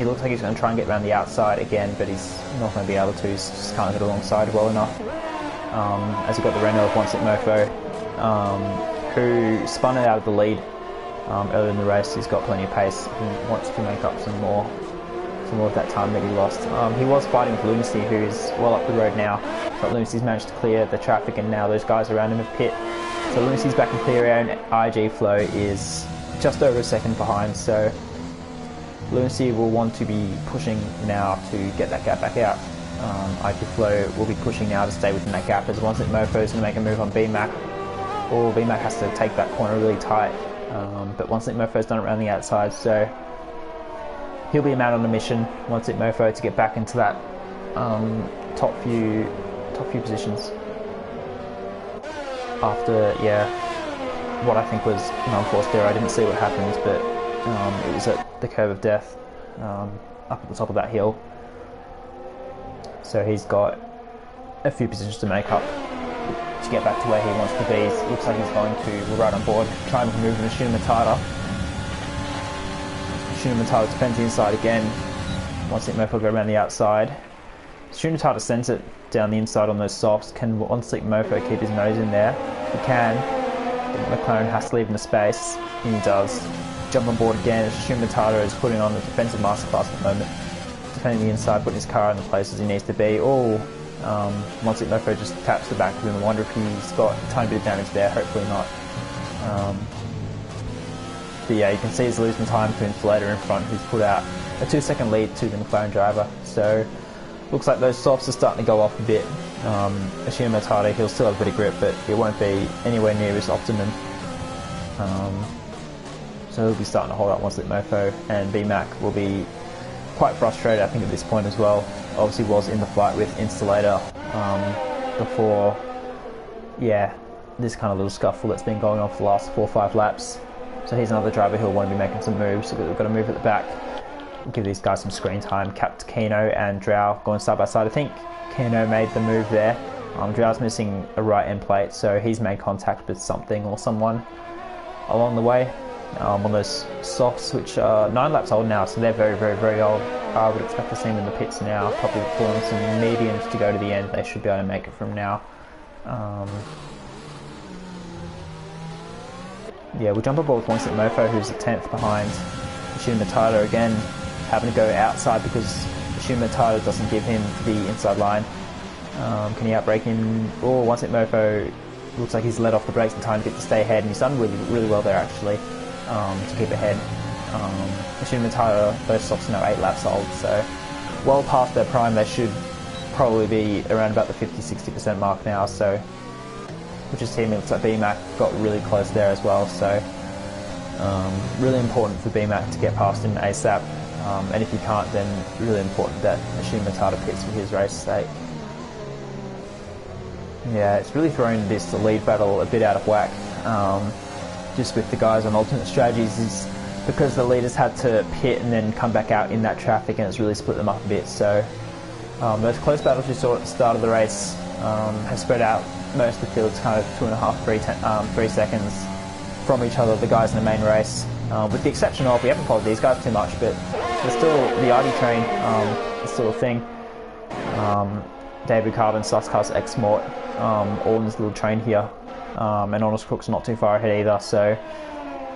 looks like he's going to try and get around the outside again, but he's not going to be able to. He's just can't get alongside well enough. As we've got the Renault of One Stick Mofo, who spun it out of the lead earlier in the race. He's got plenty of pace and wants to make up some more of that time that he lost. He was fighting with Lunacy, who's well up the road now, but Lunacy's managed to clear the traffic, and now those guys around him have pit. So Lunacy's back in clear air, and IG Flow is just over a second behind. So Lunacy will want to be pushing now to get that gap back out. IG Flow will be pushing now to stay within that gap, as One Stick Mofo is going to make a move on B-Mac. Or B-Mac has to take that corner really tight, but One Stick Mofo's done it around the outside, so he'll be a man on a mission, One Stick Mofo, to get back into that top few positions. After, what I think was an unforced error. I didn't see what happened, but it was at the curve of death, up at the top of that hill. So he's got a few positions to make up to get back to where he wants to be. It looks like he's going to, we're right on board, try and move the Shinra Matata. Shinra Matata defends the inside again. One Stick Mofo go around the outside. Shinra Matata sends it down the inside on those softs. Can One Stick Mofo keep his nose in there? He can. But McLaren has to leave him a space, and he does. Jump on board again. Shinra Matata is putting on the defensive masterclass at the moment. Defending the inside, putting his car in the places he needs to be. One Stick Mofo just taps the back of him. I wonder if he's got a tiny bit of damage there. Hopefully not. But yeah, you can see he's losing time to Insulator in front, who's put out a 2-second lead to the McLaren driver. So looks like those softs are starting to go off a bit. Shinra Matata, he'll still have a bit of grip, but it won't be anywhere near his optimum. So he'll be starting to hold up One Stick Mofo, and B-Mac will be quite frustrated, I think, at this point as well. Obviously was in the fight with Insulator before, this kind of little scuffle that's been going on for the last 4 or 5 laps. So he's another driver who'll want to be making some moves. So we've got to move at the back, give these guys some screen time. Capt Keno and Drow going side by side. I think Keno made the move there. Drow's missing a right end plate, so he's made contact with something or someone along the way. On those softs, which are 9 laps old now, so they're very, very, very old. I would expect to see them in the pits now, probably pulling some mediums to go to the end. They should be able to make it from now. We'll jump aboard with One Stick Mofo, who's a 10th behind Shinra Matata again, having to go outside because Shinra Matata doesn't give him the inside line. Can he outbrake him? One Stick Mofo looks like he's let off the brakes in time to get to stay ahead, and he's done really, really well there actually, to keep ahead. Shinra Matata, those softs are now 8 laps old, so well past their prime. They should probably be around about the 50-60% mark now, so which is teaming. Looks like B-Mac got really close there as well, so really important for B-Mac to get past him ASAP. and if you can't, then really important that Matata pits for his race sake. Yeah, it's really thrown this lead battle a bit out of whack, just with the guys on alternate strategies, is because the leaders had to pit and then come back out in that traffic, and it's really split them up a bit. So those close battles we saw at the start of the race have spread out most of the field's kind of 2.5, 3 seconds from each other, the guys in the main race. With the exception of, we haven't followed these guys too much, but there's still the Artie train, is still a thing. David Carbon, Suscast, X-Mort, all in this little train here. And Honest Crook's not too far ahead either, so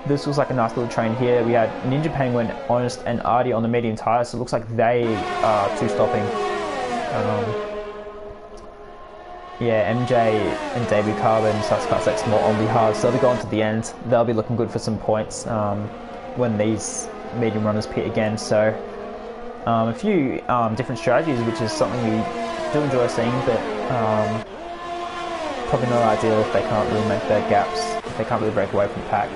this was like a nice little train here. We had Ninja Penguin, Honest and Artie on the medium tyres, so it looks like they are two-stopping. Yeah, MJ and David Carbon, Suscast, X-Mort on the hard, so they'll be going to the end. They'll be looking good for some points when these medium runners pit again. So a few different strategies, which is something we do enjoy seeing, but probably not ideal if they can't really make their gaps, if they can't really break away from the pack.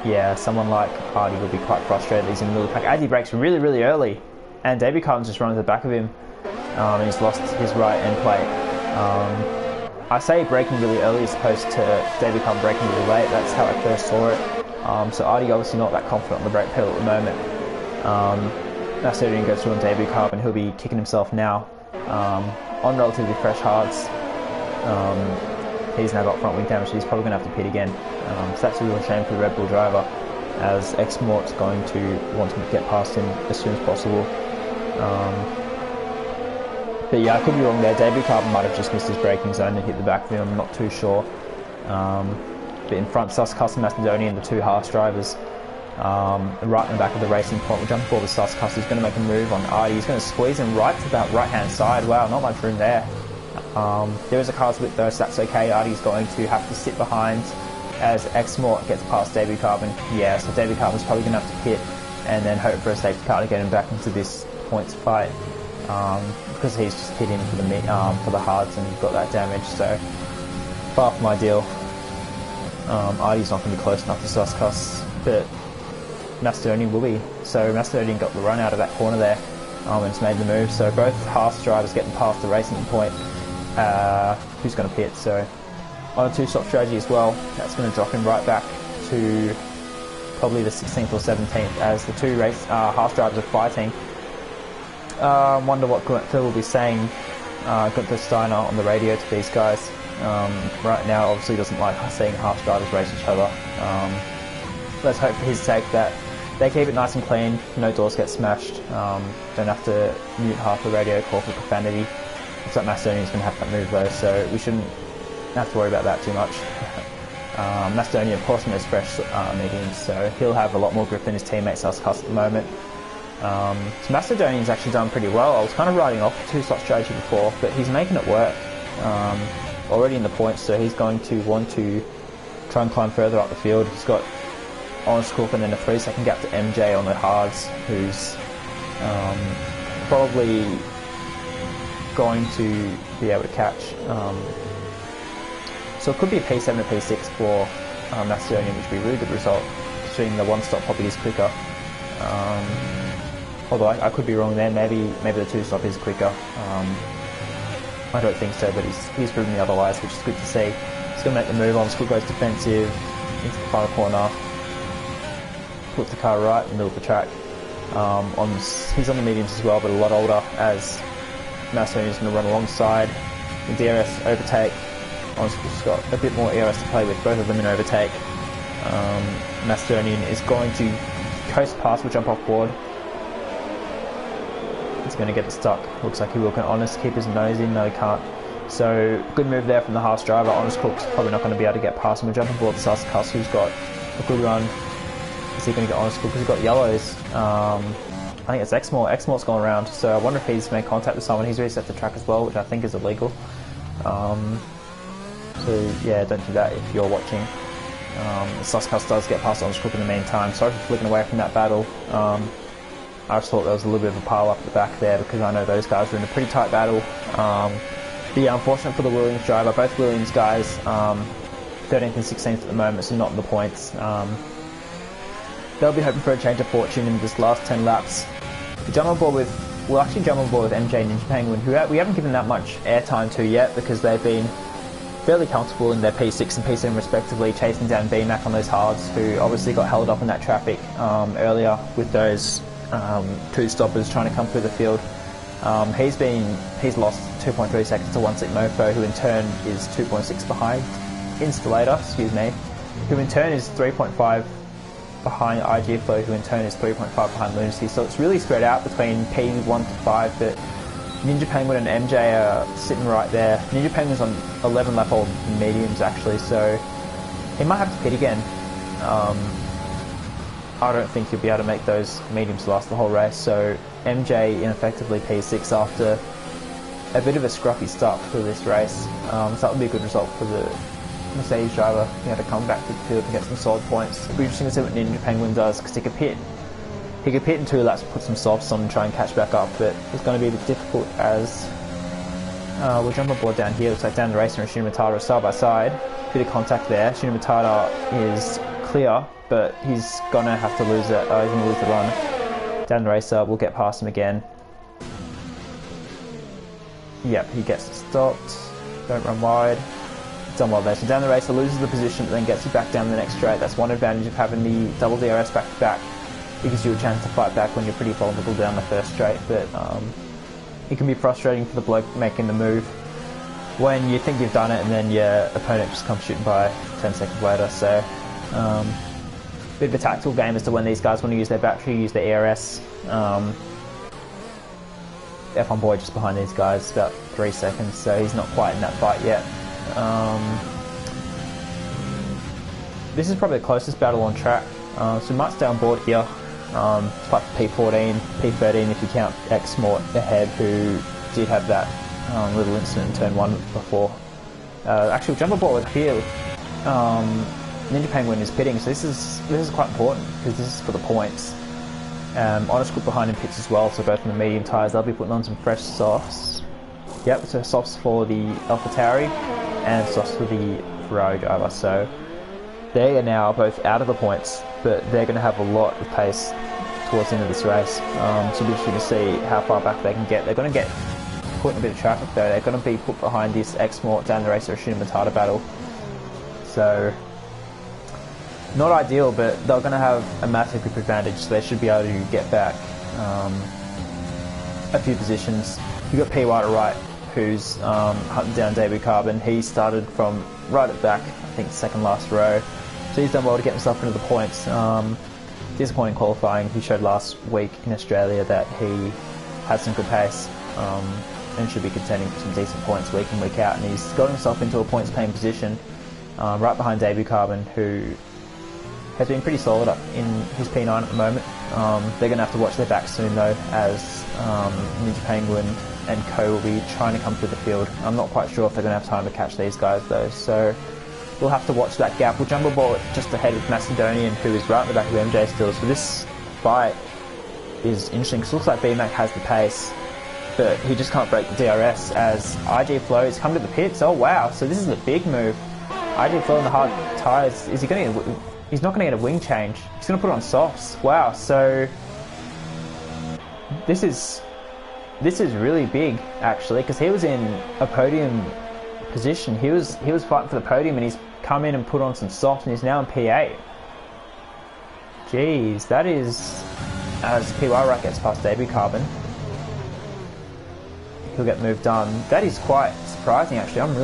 Yeah, someone like Hardy will be quite frustrated. He's in the middle of the pack as he breaks really, really early, and David Carbon's just running to the back of him, and he's lost his right end plate. I say breaking really early as opposed to David Carbon breaking really late. That's how I first saw it. So Artie obviously not that confident on the brake pedal at the moment. Now Sergio goes through on David Carbon, he'll be kicking himself now on relatively fresh hards. He's now got front wing damage, so he's probably going to have to pit again. So that's a real shame for the Red Bull driver, as X-Mort's going to want to get past him as soon as possible. But yeah, I could be wrong there. David Carbon might have just missed his braking zone and hit the back of him, I'm not too sure. But in front, Suscast and Macedonian, the two Haas drivers, right in the back of the racing point. We'll jump forward with Suscast, who's going to make a move on Artie. He's going to squeeze him right to that right-hand side. Wow, not much room there. There is a car split though, so that's okay. Artie's going to have to sit behind as X-Mort gets past David Carbon. Yeah, so David Carbon's probably going to have to pit and then hope for a safety car to get him back into this points fight, because he's just hit him for the hards and got that damage. So far from ideal. Artie's not going to be close enough to Suscast, but Macedonian will be. So Macedonian got the run out of that corner there and it's made the move. So both Haas drivers getting past the racing point. Who's going to pit? So on a two-stop strategy as well, that's going to drop him right back to probably the 16th or 17th as the two Haas drivers are fighting. Wonder what Phil will be saying, Gunther Steiner on the radio to these guys. Right now obviously doesn't like seeing Haas drivers race each other. Let's hope for his sake that they keep it nice and clean, no doors get smashed, don't have to mute half the radio call for profanity. Looks like Macedonian's going to have that move though, so we shouldn't have to worry about that too much. Macedonia, of course, knows fresh mediums, so he'll have a lot more grip than his teammate Suscast at the moment. So Macedonian's actually done pretty well. I was kind of riding off the two-slot strategy before, but he's making it work. Already in the points, so he's going to want to try and climb further up the field. He's got Honest Crook and then a 3-second gap to MJ on the hards, who's probably going to be able to catch. So it could be a P7 and P6 for Macedonian, which would be a really good result, considering the one-stop probably is quicker. Although I could be wrong there, maybe the two-stop is quicker. I don't think so, but he's proven me otherwise, which is good to see. He's going to make the move on. Scoot goes defensive into the final corner, puts the car right in the middle of the track. He's on the mediums as well, but a lot older, as Macedonian's going to run alongside. The DRS overtake. Honestly's got a bit more ERS to play with, both of them in overtake. Macedonian is going to coast past, will jump off board. He's going to get it stuck. Looks like he will. Can Honest keep his nose in? No, he can't. So good move there from the Haas driver. Honest Crook's probably not going to be able to get past him. We'll jump on board the Suscast, who's got a good run. Is he going to get Honest Crook? Because he's got yellows. I think it's X-Mort. X-Mort's gone around, so I wonder if he's made contact with someone. He's reset the track as well, which I think is illegal. So yeah, don't do that if you're watching. Suscast does get past Honest Crook in the meantime. Sorry for flicking away from that battle. I just thought there was a little bit of a pile up at the back there, because I know those guys were in a pretty tight battle. But yeah, unfortunate for the Williams driver. Both Williams guys, 13th and 16th at the moment, so not in the points. they'll be hoping for a change of fortune in this last 10 laps. We jump on board with, we'll actually jump on board with MJ and Ninja Penguin, who we haven't given that much airtime to yet because they've been fairly comfortable in their P6 and P7 respectively, chasing down BMAC on those hards, who obviously got held up in that traffic earlier with those two stoppers trying to come through the field. He's lost 2.3 seconds to One Sick Mofo, who in turn is 2.6 behind Installator, who in turn is 3.5 behind IG Flow, who in turn is 3.5 behind Lunacy. So it's really spread out between P1 to 5, but Ninja Penguin and MJ are sitting right there. Ninja Penguin's on 11 lap old mediums actually, so he might have to pit again. I don't think he'll be able to make those mediums last the whole race, so MJ ineffectively P6 after a bit of a scruffy start for this race. So that would be a good result for the Mercedes driver. He had to come back to the field to get some solid points. It'll be interesting to see what Ninja Penguin does, because he could pit in 2 laps, put some softs on and try and catch back up, but it's going to be a bit difficult as we'll jump on board down here. Looks like down the race and Shina Matata side by side. Bit of contact there. Shina Matata is clear, but he's going to have to lose it. He's going to lose the run. Down the racer, we'll get past him again. Yep, he gets stopped. Don't run wide. Done well there. So down the racer, loses the position, but then gets you back down the next straight. That's one advantage of having the double DRS back to back. It gives you a chance to fight back when you're pretty vulnerable down the first straight, but it can be frustrating for the bloke making the move when you think you've done it and then your opponent just comes shooting by 10 seconds later. So bit of a tactical game as to when these guys want to use their battery, use their ERS. F1 boy just behind these guys, about 3 seconds, so he's not quite in that fight yet. This is probably the closest battle on track, so we might stay on board here. Fight for P14, P13 if you count X-Mort ahead, who did have that little incident in turn 1 before. Actually, we'll jump on board with here. Ninja Penguin is pitting, so this is quite important because this is for the points. Honest Group behind him pits as well, so both on the medium tyres, they'll be putting on some fresh softs. Yep, so softs for the AlphaTauri and softs for the Ferrari driver, so they are now both out of the points, but they're going to have a lot of pace towards the end of this race. So it'll be interesting to see how far back they can get. They're going to get put in a bit of traffic though. They're going to be put behind this X-Mort down the race or Shina Matata battle. So not ideal, but they're going to have a massive grip advantage, so they should be able to get back a few positions. You've got PY to right, who's hunting down Debut Carbon. He started from right at back, I think second last row. So he's done well to get himself into the points. Disappointing qualifying. He showed last week in Australia that he has some good pace and should be contending for some decent points week in, week out. And he's got himself into a points paying position right behind Debut Carbon, who has been pretty solid up in his P9 at the moment. They're going to have to watch their backs soon though, as Ninja Penguin and co will be trying to come through the field. I'm not quite sure if they're going to have time to catch these guys though, so we'll have to watch that gap. We'll jump aboard just ahead with Macedonian, who is right at the back of MJ still. So this fight is interesting because it looks like BMAC has the pace, but he just can't break the DRS as IG Flow has come to the pits. Oh wow, so this is a big move. IG Flow in the hard tyres, is he going to he's not going to get a wing change. He's going to put it on softs. Wow, so this is really big actually, because he was in a podium position. He was fighting for the podium, and he's come in and put on some softs, and he's now in P8. Jeez, that is, as PY right gets past Debut Carbon, he'll get moved on. That is quite surprising actually. I'm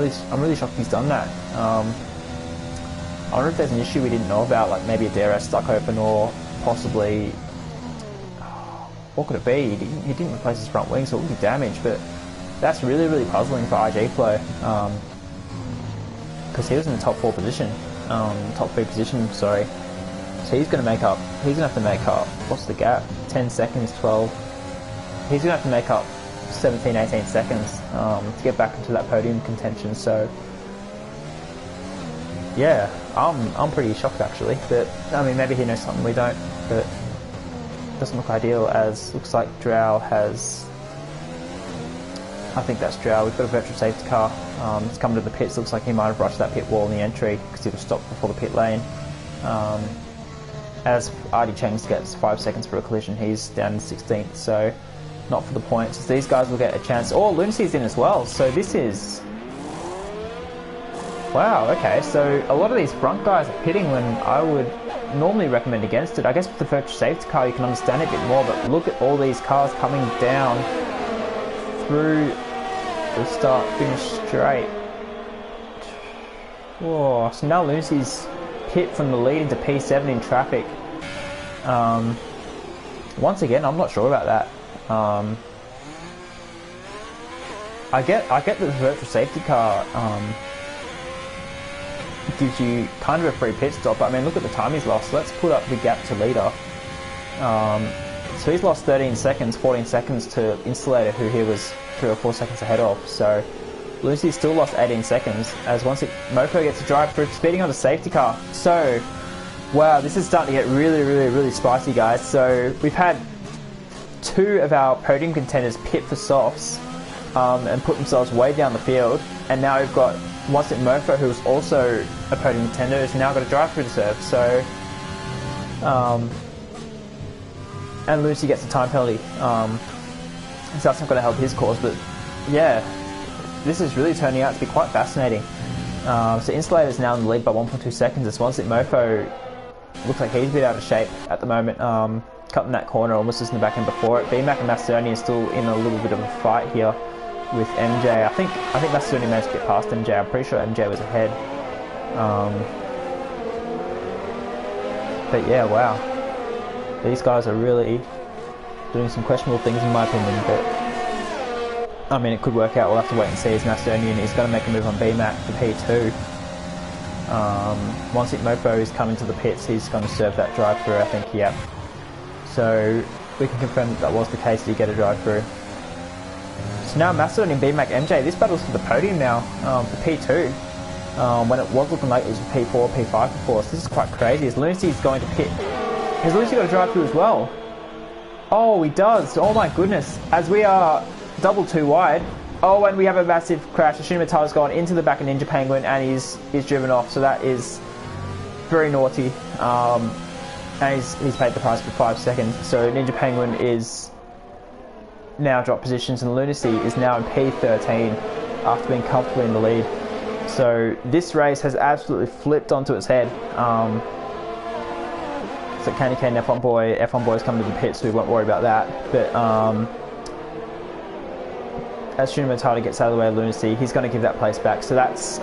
really shocked he's done that. I wonder if there's an issue we didn't know about, like maybe a DRS stuck open, or possibly, what could it be? He didn't replace his front wing, so it would be damaged, but that's really puzzling for IG Flow, because he was in the top 4 position, top 3 position, sorry. So he's going to have to make up, what's the gap? 10 seconds, 12. He's going to have to make up 17, 18 seconds to get back into that podium contention. So yeah, I'm pretty shocked actually, but I mean maybe he knows something we don't, but it doesn't look ideal, as looks like Drow has, I think that's Drow. We've got a virtual safety car. It's coming to the pits. Looks like he might have rushed that pit wall in the entry because he was stopped before the pit lane. as Artie Cheng's gets 5 seconds for a collision. He's down in 16th, so not for the points. These guys will get a chance. Oh, Lunacy's in as well, so this is... Wow, okay, so a lot of these front guys are pitting when I would normally recommend against it. I guess with the virtual safety car you can understand it a bit more, but look at all these cars coming down through the start finish straight. Whoa, so now Lunacy's pit from the lead into P7 in traffic. Once again, I'm not sure about that. I get that the virtual safety car gives you kind of a free pit stop, but I mean, look at the time he's lost. Let's put up the gap to leader. So he's lost 13 seconds, 14 seconds to Insulator, who he was 3 or 4 seconds ahead of. So Lunacy still lost 18 seconds, as once Mofo gets a drive through, speeding on the safety car. So, wow, this is starting to get really spicy, guys. So we've had 2 of our podium contenders pit for softs and put themselves way down the field, and now we've got Once It Mofo, who's also a podium contender, has now got a drive through to serve. So, and Lunacy gets a time penalty. So that's not going to help his cause, but yeah, this is really turning out to be quite fascinating. So Insulator's now in the lead by 1.2 seconds. As Once It Mofo looks like he's a bit out of shape at the moment. Cutting that corner, almost was in the back end before it. BMAC and Macedonian are still in a little bit of a fight here with MJ. I think Macedonian managed to get past MJ. I'm pretty sure MJ was ahead. But yeah, wow. These guys are really doing some questionable things in my opinion, but I mean, it could work out. We'll have to wait and see. As Macedonian is going to make a move on BMAC for P2. Once It Mofo is coming to the pits, he's going to serve that drive through, I think, yep. So we can confirm that was the case. Did he get a drive through? So now Macedonian, BMAC, MJ, this battle's for the podium now for P2. When it was looking like it was for P4, P5 before. So this is quite crazy. As Lunacy's going to pit. Has Lunacy got a drive through as well? Oh, he does. Oh my goodness. As we are double too wide. Oh, and we have a massive crash. Shinomatara's gone into the back of Ninja Penguin and he's driven off. So that is very naughty. And he's paid the price for 5 seconds. So Ninja Penguin is now dropped positions and Lunacy is now in P13 after being comfortably in the lead. So this race has absolutely flipped onto its head. So Candy Cane and F1 Boy's coming to the pits, so we won't worry about that. But as Shinomatara gets out of the way of Lunacy, he's going to give that place back. So that's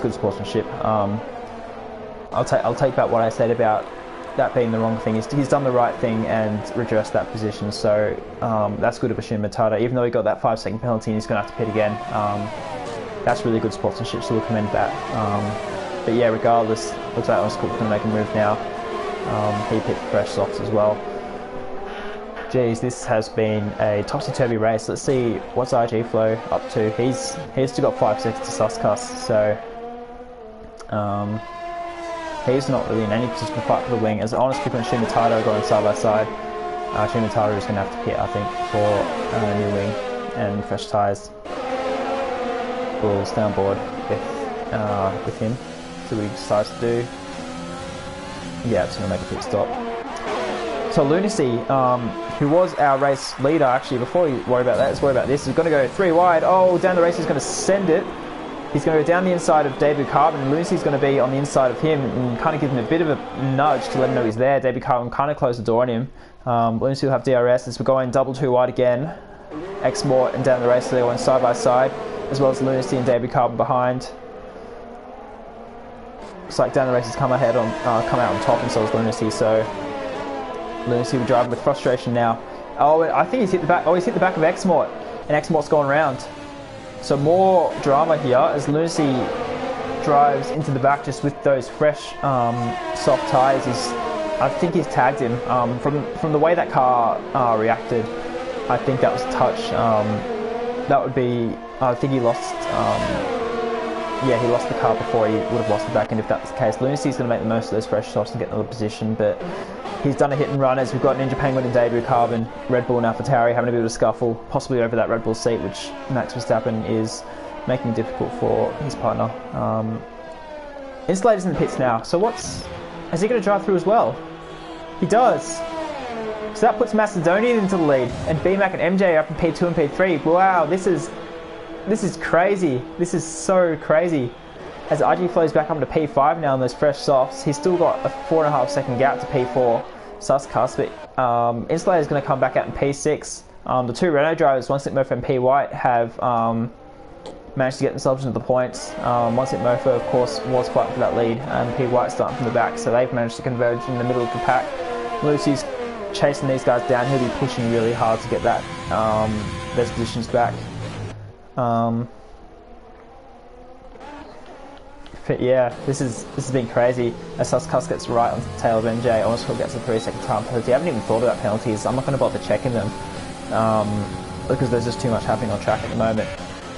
good sportsmanship. I'll take back what I said about that being the wrong thing. He's done the right thing and redressed that position. So that's good of Shinomatara. Even though he got that 5 second penalty, and he's going to have to pit again. That's really good sportsmanship, so we'll commend that. But yeah, regardless, looks like Oscar going to make a move now. He picked fresh softs as well. Geez, this has been a topsy-turvy race. Let's see what's RG Flow up to. He's still got 5 seconds to Suscuss, so he's not really in any position to fight for the wing. As Honest People and Shinomatara are going side by side, Shinomatara is going to have to pit, I think, for a new wing and fresh tyres. We'll stay on board with him. So we decides to do. Yeah, it's going to make a pit stop. So Lunacy, who was our race leader, actually, before we worry about that, let's worry about this. He's going to go 3 wide. Oh, down the race, he's going to send it. He's going to go down the inside of Debut Carbon, and Lunacy's going to be on the inside of him and kind of give him a bit of a nudge to let him know he's there. Debut Carbon kind of closed the door on him. Lunacy will have DRS as we're going double 2 wide again. X-Mort and down the race, so they're going side by side, as well as Lunacy and Debut Carbon behind. Looks like down the race has come out on top, and so is Lunacy. So Lunacy will drive with frustration now. Oh, I think he's hit the back. Oh, he's hit the back of X-Mort, and X-Mort's gone round. So more drama here as Lunacy drives into the back just with those fresh soft tyres. I think he's tagged him. From the way that car reacted, I think that was a touch. That would be. I think he lost. Yeah, he lost the car before he would have lost the back end if that was the case. Lunacy's going to make the most of those fresh softs and get another position, but he's done a hit and run as we've got Ninja Penguin and Debut Carbon, Red Bull and AlphaTauri having a bit of a scuffle, possibly over that Red Bull seat, which Max Verstappen is making difficult for his partner. Insulator's in the pits now, so has he got to drive through as well? He does. So that puts Macedonian into the lead, and BMAC and MJ up in P2 and P3. Wow, this is crazy. This is so crazy. As RG flows back up to P5 now on those fresh softs, he's still got a 4.5 second gap to P4. Suscus, but Insulator's going to come back out in P6. The two Renault drivers, One Stick Mofo and P White, have managed to get themselves into the points. One Stick Mofo, of course, was fighting for that lead, and P White starting from the back, so they've managed to converge in the middle of the pack. Lucy's chasing these guys down. He'll be pushing really hard to get that those positions back. But yeah, this has been crazy. As Suscus gets right onto the tail of MJ, almost gets a 3-second time penalty. I haven't even thought about penalties. I'm not going to bother checking them because there's just too much happening on track at the moment.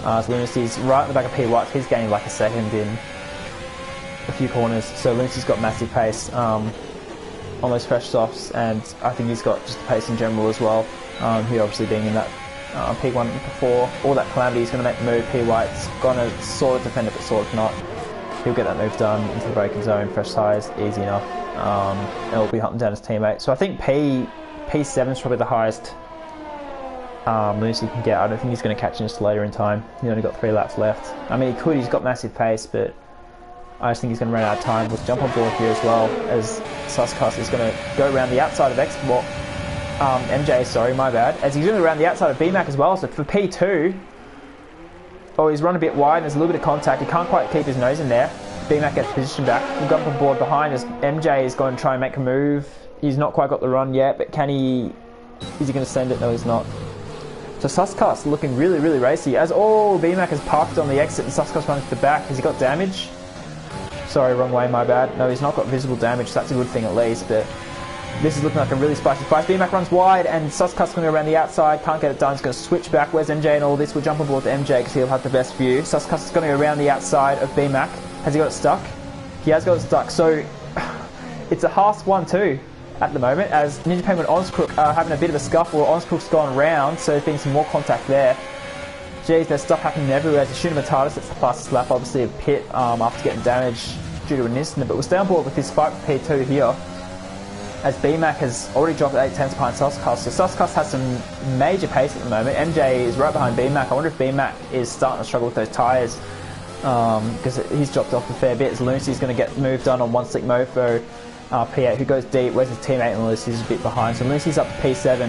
So Lunacy's right in the back of P White. He's gaining like a second in a few corners. So Lunacy's got massive pace on those fresh softs, and I think he's got just the pace in general as well. He obviously being in that P1 before all that calamity, he's going to make the move. P White's going to sort of defend it, but sort of not. He'll get that move done into the braking zone, fresh tyres, easy enough, and he'll be hunting down his teammate. So I think P7 is probably the highest Lunacy can get. I don't think he's going to catch Installator in time. He's only got 3 laps left. I mean, he could, he's got massive pace, but I just think he's going to run out of time. We'll jump on board here as well, as Suscus is going to go around the outside of MJ, sorry, my bad, as he's going to around the outside of BMAC as well. So for P2, he's run a bit wide, there's a little bit of contact, he can't quite keep his nose in there. BMAC gets position back, we'll jump on board behind as MJ is going to try and make a move. He's not quite got the run yet, but is he going to send it? No, he's not. So Suscus looking really, really racy, as BMAC has parked on the exit and Suscus runs to the back. Has he got damage? Sorry, wrong way, my bad. No, he's not got visible damage, so that's a good thing at least, but this is looking like a really spicy fight. BMAC runs wide, and Suscus going to go around the outside. Can't get it done. He's going to switch back. Where's MJ and all this? We'll jump on board to MJ because he'll have the best view. Suscus is going to go around the outside of BMAC. Has he got it stuck? He has got it stuck. So it's a Haas 1-2 at the moment, as Ninja Penguin and Onscrook are having a bit of a scuffle. Onscrook's gone round, so there's been some more contact there. Geez, there's stuff happening everywhere. As Shooter Matatis, it's the fastest lap, obviously, of Pit after getting damaged due to an incident. But we'll stay on board with this fight for P2 here, as BMAC has already dropped 8 tenths behind Suscus. So Suscus has some major pace at the moment. MJ is right behind BMAC. I wonder if BMAC is starting to struggle with those tyres, because he's dropped off a fair bit. As Lunacy's going to get moved on One Stick Mofo. P8 who goes deep. Where's his teammate? And Lunacy's a bit behind. So Lunacy's up to P7.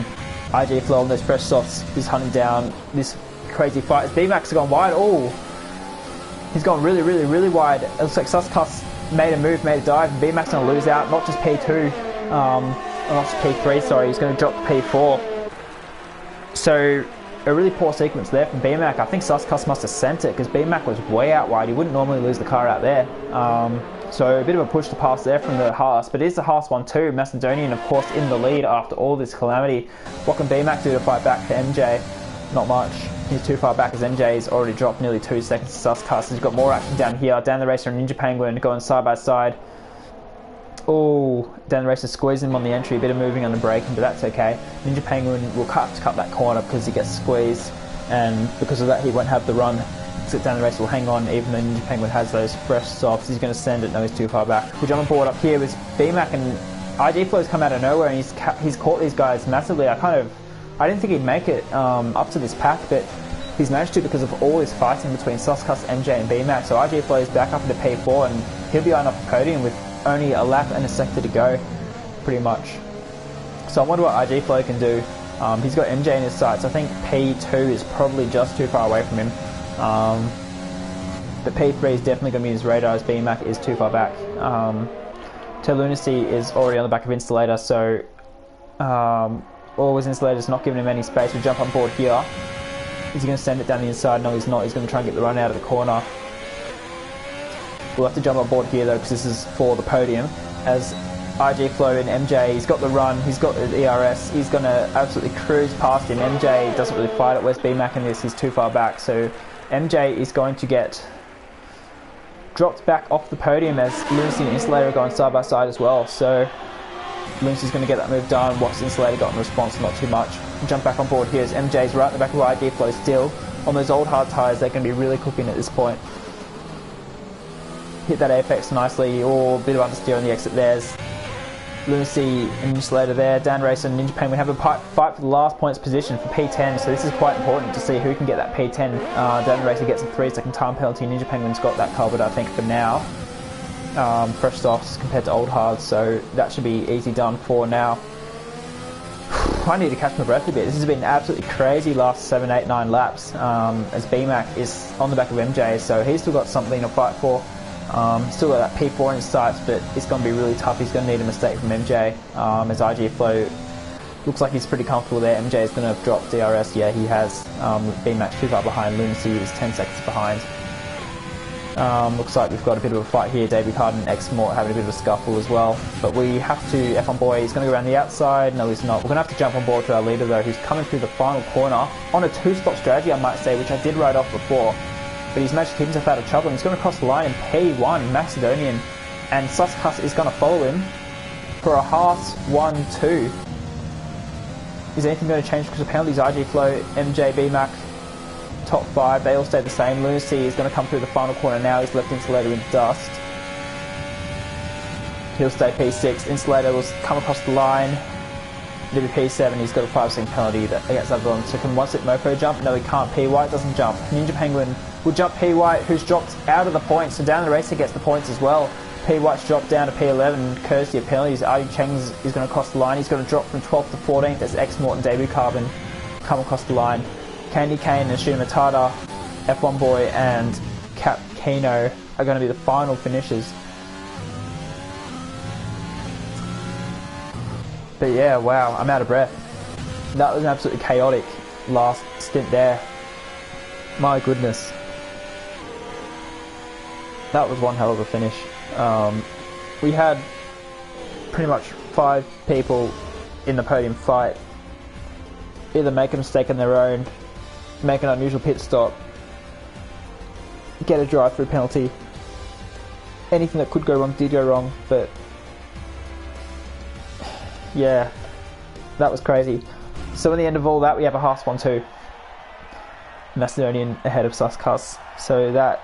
IG Flow on those fresh softs is hunting down this crazy fight. As BMAC's gone wide. He's gone really, really, really wide. It looks like Suscus made a move, made a dive, and BMAC's going to lose out. Not just P2. Not just P3, sorry, he's going to drop to P4. So a really poor sequence there from BMAC. I think Suscus must have sent it because BMAC was way out wide. He wouldn't normally lose the car out there. So a bit of a push to pass there from the Haas, but it is the Haas 1-2. Macedonian, of course, in the lead after all this calamity. What can BMAC do to fight back for MJ? Not much. He's too far back as MJ's already dropped nearly 2 seconds to Suscus. He's got more action down here. Dan the Racer and Ninja Penguin going side by side. Dan the Racer squeezing him on the entry, a bit of moving on the braking, but that's okay. Ninja Penguin will cut that corner because he gets squeezed, and because of that he won't have the run. So Dan the Racer will hang on even though Ninja Penguin has those fresh softs. He's going to send it, no, he's too far back. We'll jump on board up here with BMAC, and IG Flow's come out of nowhere and he's caught these guys massively. I didn't think he'd make it up to this pack, but he's managed to because of all this fighting between Suscus, MJ and BMAC. So IG Flow's back up into P4 and he'll be on off the podium with only a lap and a sector to go, pretty much. So I wonder what IG Flow can do. He's got MJ in his sights. I think P2 is probably just too far away from him. But P3 is definitely going to be in his radar as BMAC is too far back. Lunacy is already on the back of Installator, so always Installator's not giving him any space. We jump on board here. Is he going to send it down the inside? No, he's not. He's going to try and get the run out of the corner. We'll have to jump on board here though, because this is for the podium. As IG Flow and MJ, he's got the run, he's got the ERS, he's going to absolutely cruise past him. MJ doesn't really fight it. Where's BMAC in this? He's too far back. So MJ is going to get dropped back off the podium as Lunacy and Installator are going side by side as well. So Lunacy's going to get that move done. What's Installator got in response? Not too much. Jump back on board here as MJ's right at the back of IG Flow still. On those old hard tyres, they're going to be really cooking at this point. Hit that apex nicely, or a bit of understeer on the exit. There's Lunacy and Insulator there. Dan Racer and Ninja Penguin have a fight for the last points position for P10, so this is quite important to see who can get that P10. Dan Racer gets a 3-second time penalty. Ninja Penguin's got that covered, I think, for now. Fresh softs compared to old hards, so that should be easy done for now. I need to catch my breath a bit. This has been absolutely crazy last 7, 8, 9 laps, as BMAC is on the back of MJ, so he's still got something to fight for. Still got that P4 in his sights, but it's going to be really tough. He's going to need a mistake from MJ, as IG Flow looks like he's pretty comfortable there. MJ is going to drop DRS, yeah he has. BMAC too far behind, Lunacy is 10 seconds behind. Looks like we've got a bit of a fight here. David Card and X-Mort having a bit of a scuffle as well. But we have to, F1 Boy, he's going to go around the outside. No, he's not. We're going to have to jump on board to our leader though, who's coming through the final corner on a 2-stop strategy, I might say, which I did write off before. But he's managed to keep himself out of trouble and he's going to cross the line in P1, Macedonian. And Suskas is going to follow him for a Haas 1-2. Is anything going to change because of penalties? IG Flow, MJ, BMAC, top 5, they all stay the same. Lunacy is going to come through the final corner now. He's left Insulator in dust. He'll stay P6. Insulator will come across the line. He'll be P7. He's got a 5-second penalty against that one. So can One-Stick Mofo jump? No, he can't. P White doesn't jump. Ninja Penguin will jump P White, who's dropped out of the points. So down the racer gets the points as well. P White's dropped down to P11, courtesy of penalties. Ari Cheng is going to cross the line. He's going to drop from 12th to 14th as X-Mort and Debut Carbon come across the line. Candy Cane and Shuma Tada, F1 Boy and Cap Kino are going to be the final finishers. But yeah, wow, I'm out of breath. That was an absolutely chaotic last stint there. My goodness. That was one hell of a finish. We had pretty much 5 people in the podium fight either make a mistake on their own, make an unusual pit stop, get a drive-through penalty. Anything that could go wrong did go wrong, but yeah, that was crazy. So in the end of all that, we have a Haas 1-2. Macedonian ahead of Suskas. So that,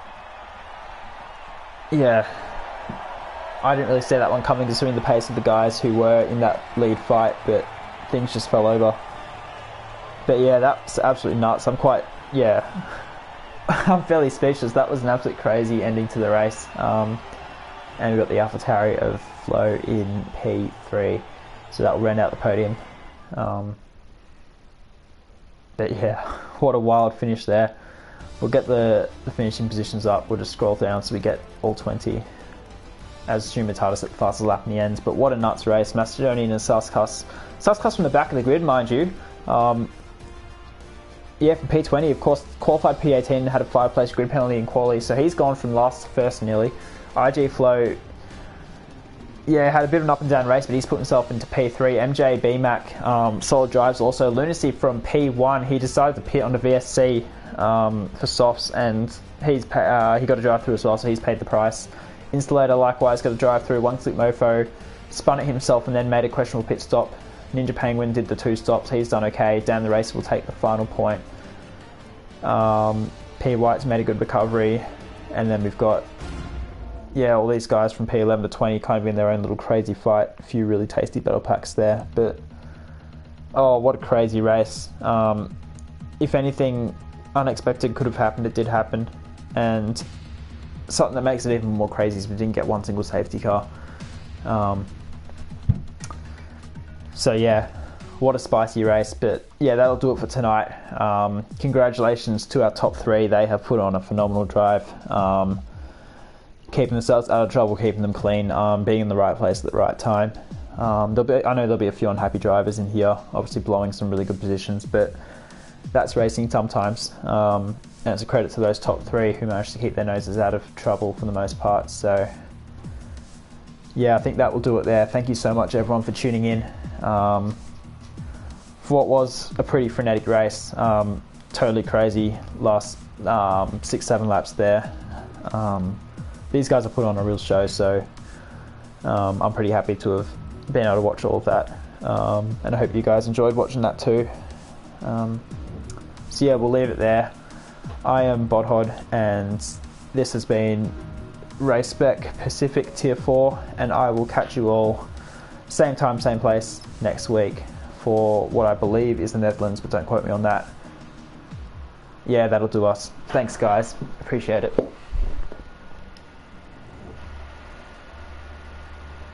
yeah, I didn't really see that one coming considering the pace of the guys who were in that lead fight, but things just fell over. But yeah, that's absolutely nuts. I'm quite, yeah, I'm fairly speechless. That was an absolute crazy ending to the race. And we've got the AlphaTauri of Flow in P3. So that will round out the podium. But yeah, what a wild finish there. We'll get the finishing positions up. We'll just scroll down so we get all 20. As Shumatatis at the fastest lap in the end. But what a nuts race. Macedonian and Suskas. Suskas from the back of the grid, mind you. Yeah, from P20, of course, qualified P18, had a 5-place grid penalty in quali, so he's gone from last to first nearly. IG Flow, yeah, had a bit of an up and down race, but he's put himself into P3. MJ, BMAC, solid drives also. Lunacy from P1, he decided to pit onto VSC for softs, and he got a drive through as well, so he's paid the price. Installator likewise got a drive through. One-Stick Mofo spun it himself and then made a questionable pit stop. Ninja Penguin did the 2 stops, he's done okay. Down the race will take the final point. P White's made a good recovery, and then we've got, yeah, all these guys from P11 to 20 kind of in their own little crazy fight. A few really tasty battle packs there, but oh, what a crazy race. If anything unexpected could have happened, it did happen, and something that makes it even more crazy is we didn't get one single safety car. So yeah, what a spicy race. But yeah, that'll do it for tonight. Congratulations to our top 3. They have put on a phenomenal drive, keeping themselves out of trouble, keeping them clean, being in the right place at the right time. I know there'll be a few unhappy drivers in here, obviously blowing some really good positions, but that's racing sometimes. And it's a credit to those top 3 who managed to keep their noses out of trouble for the most part. So yeah, I think that will do it there. Thank you so much everyone for tuning in for what was a pretty frenetic race. Totally crazy last 6-7 laps there. These guys have put on a real show, so I'm pretty happy to have been able to watch all of that, and I hope you guys enjoyed watching that too. So yeah, we'll leave it there. I am Bodhod, and this has been Race Spec Pacific Tier 4, and I will catch you all Same time, same place next week for what I believe is the Netherlands, but don't quote me on that. Yeah, that'll do us. Thanks, guys. Appreciate it.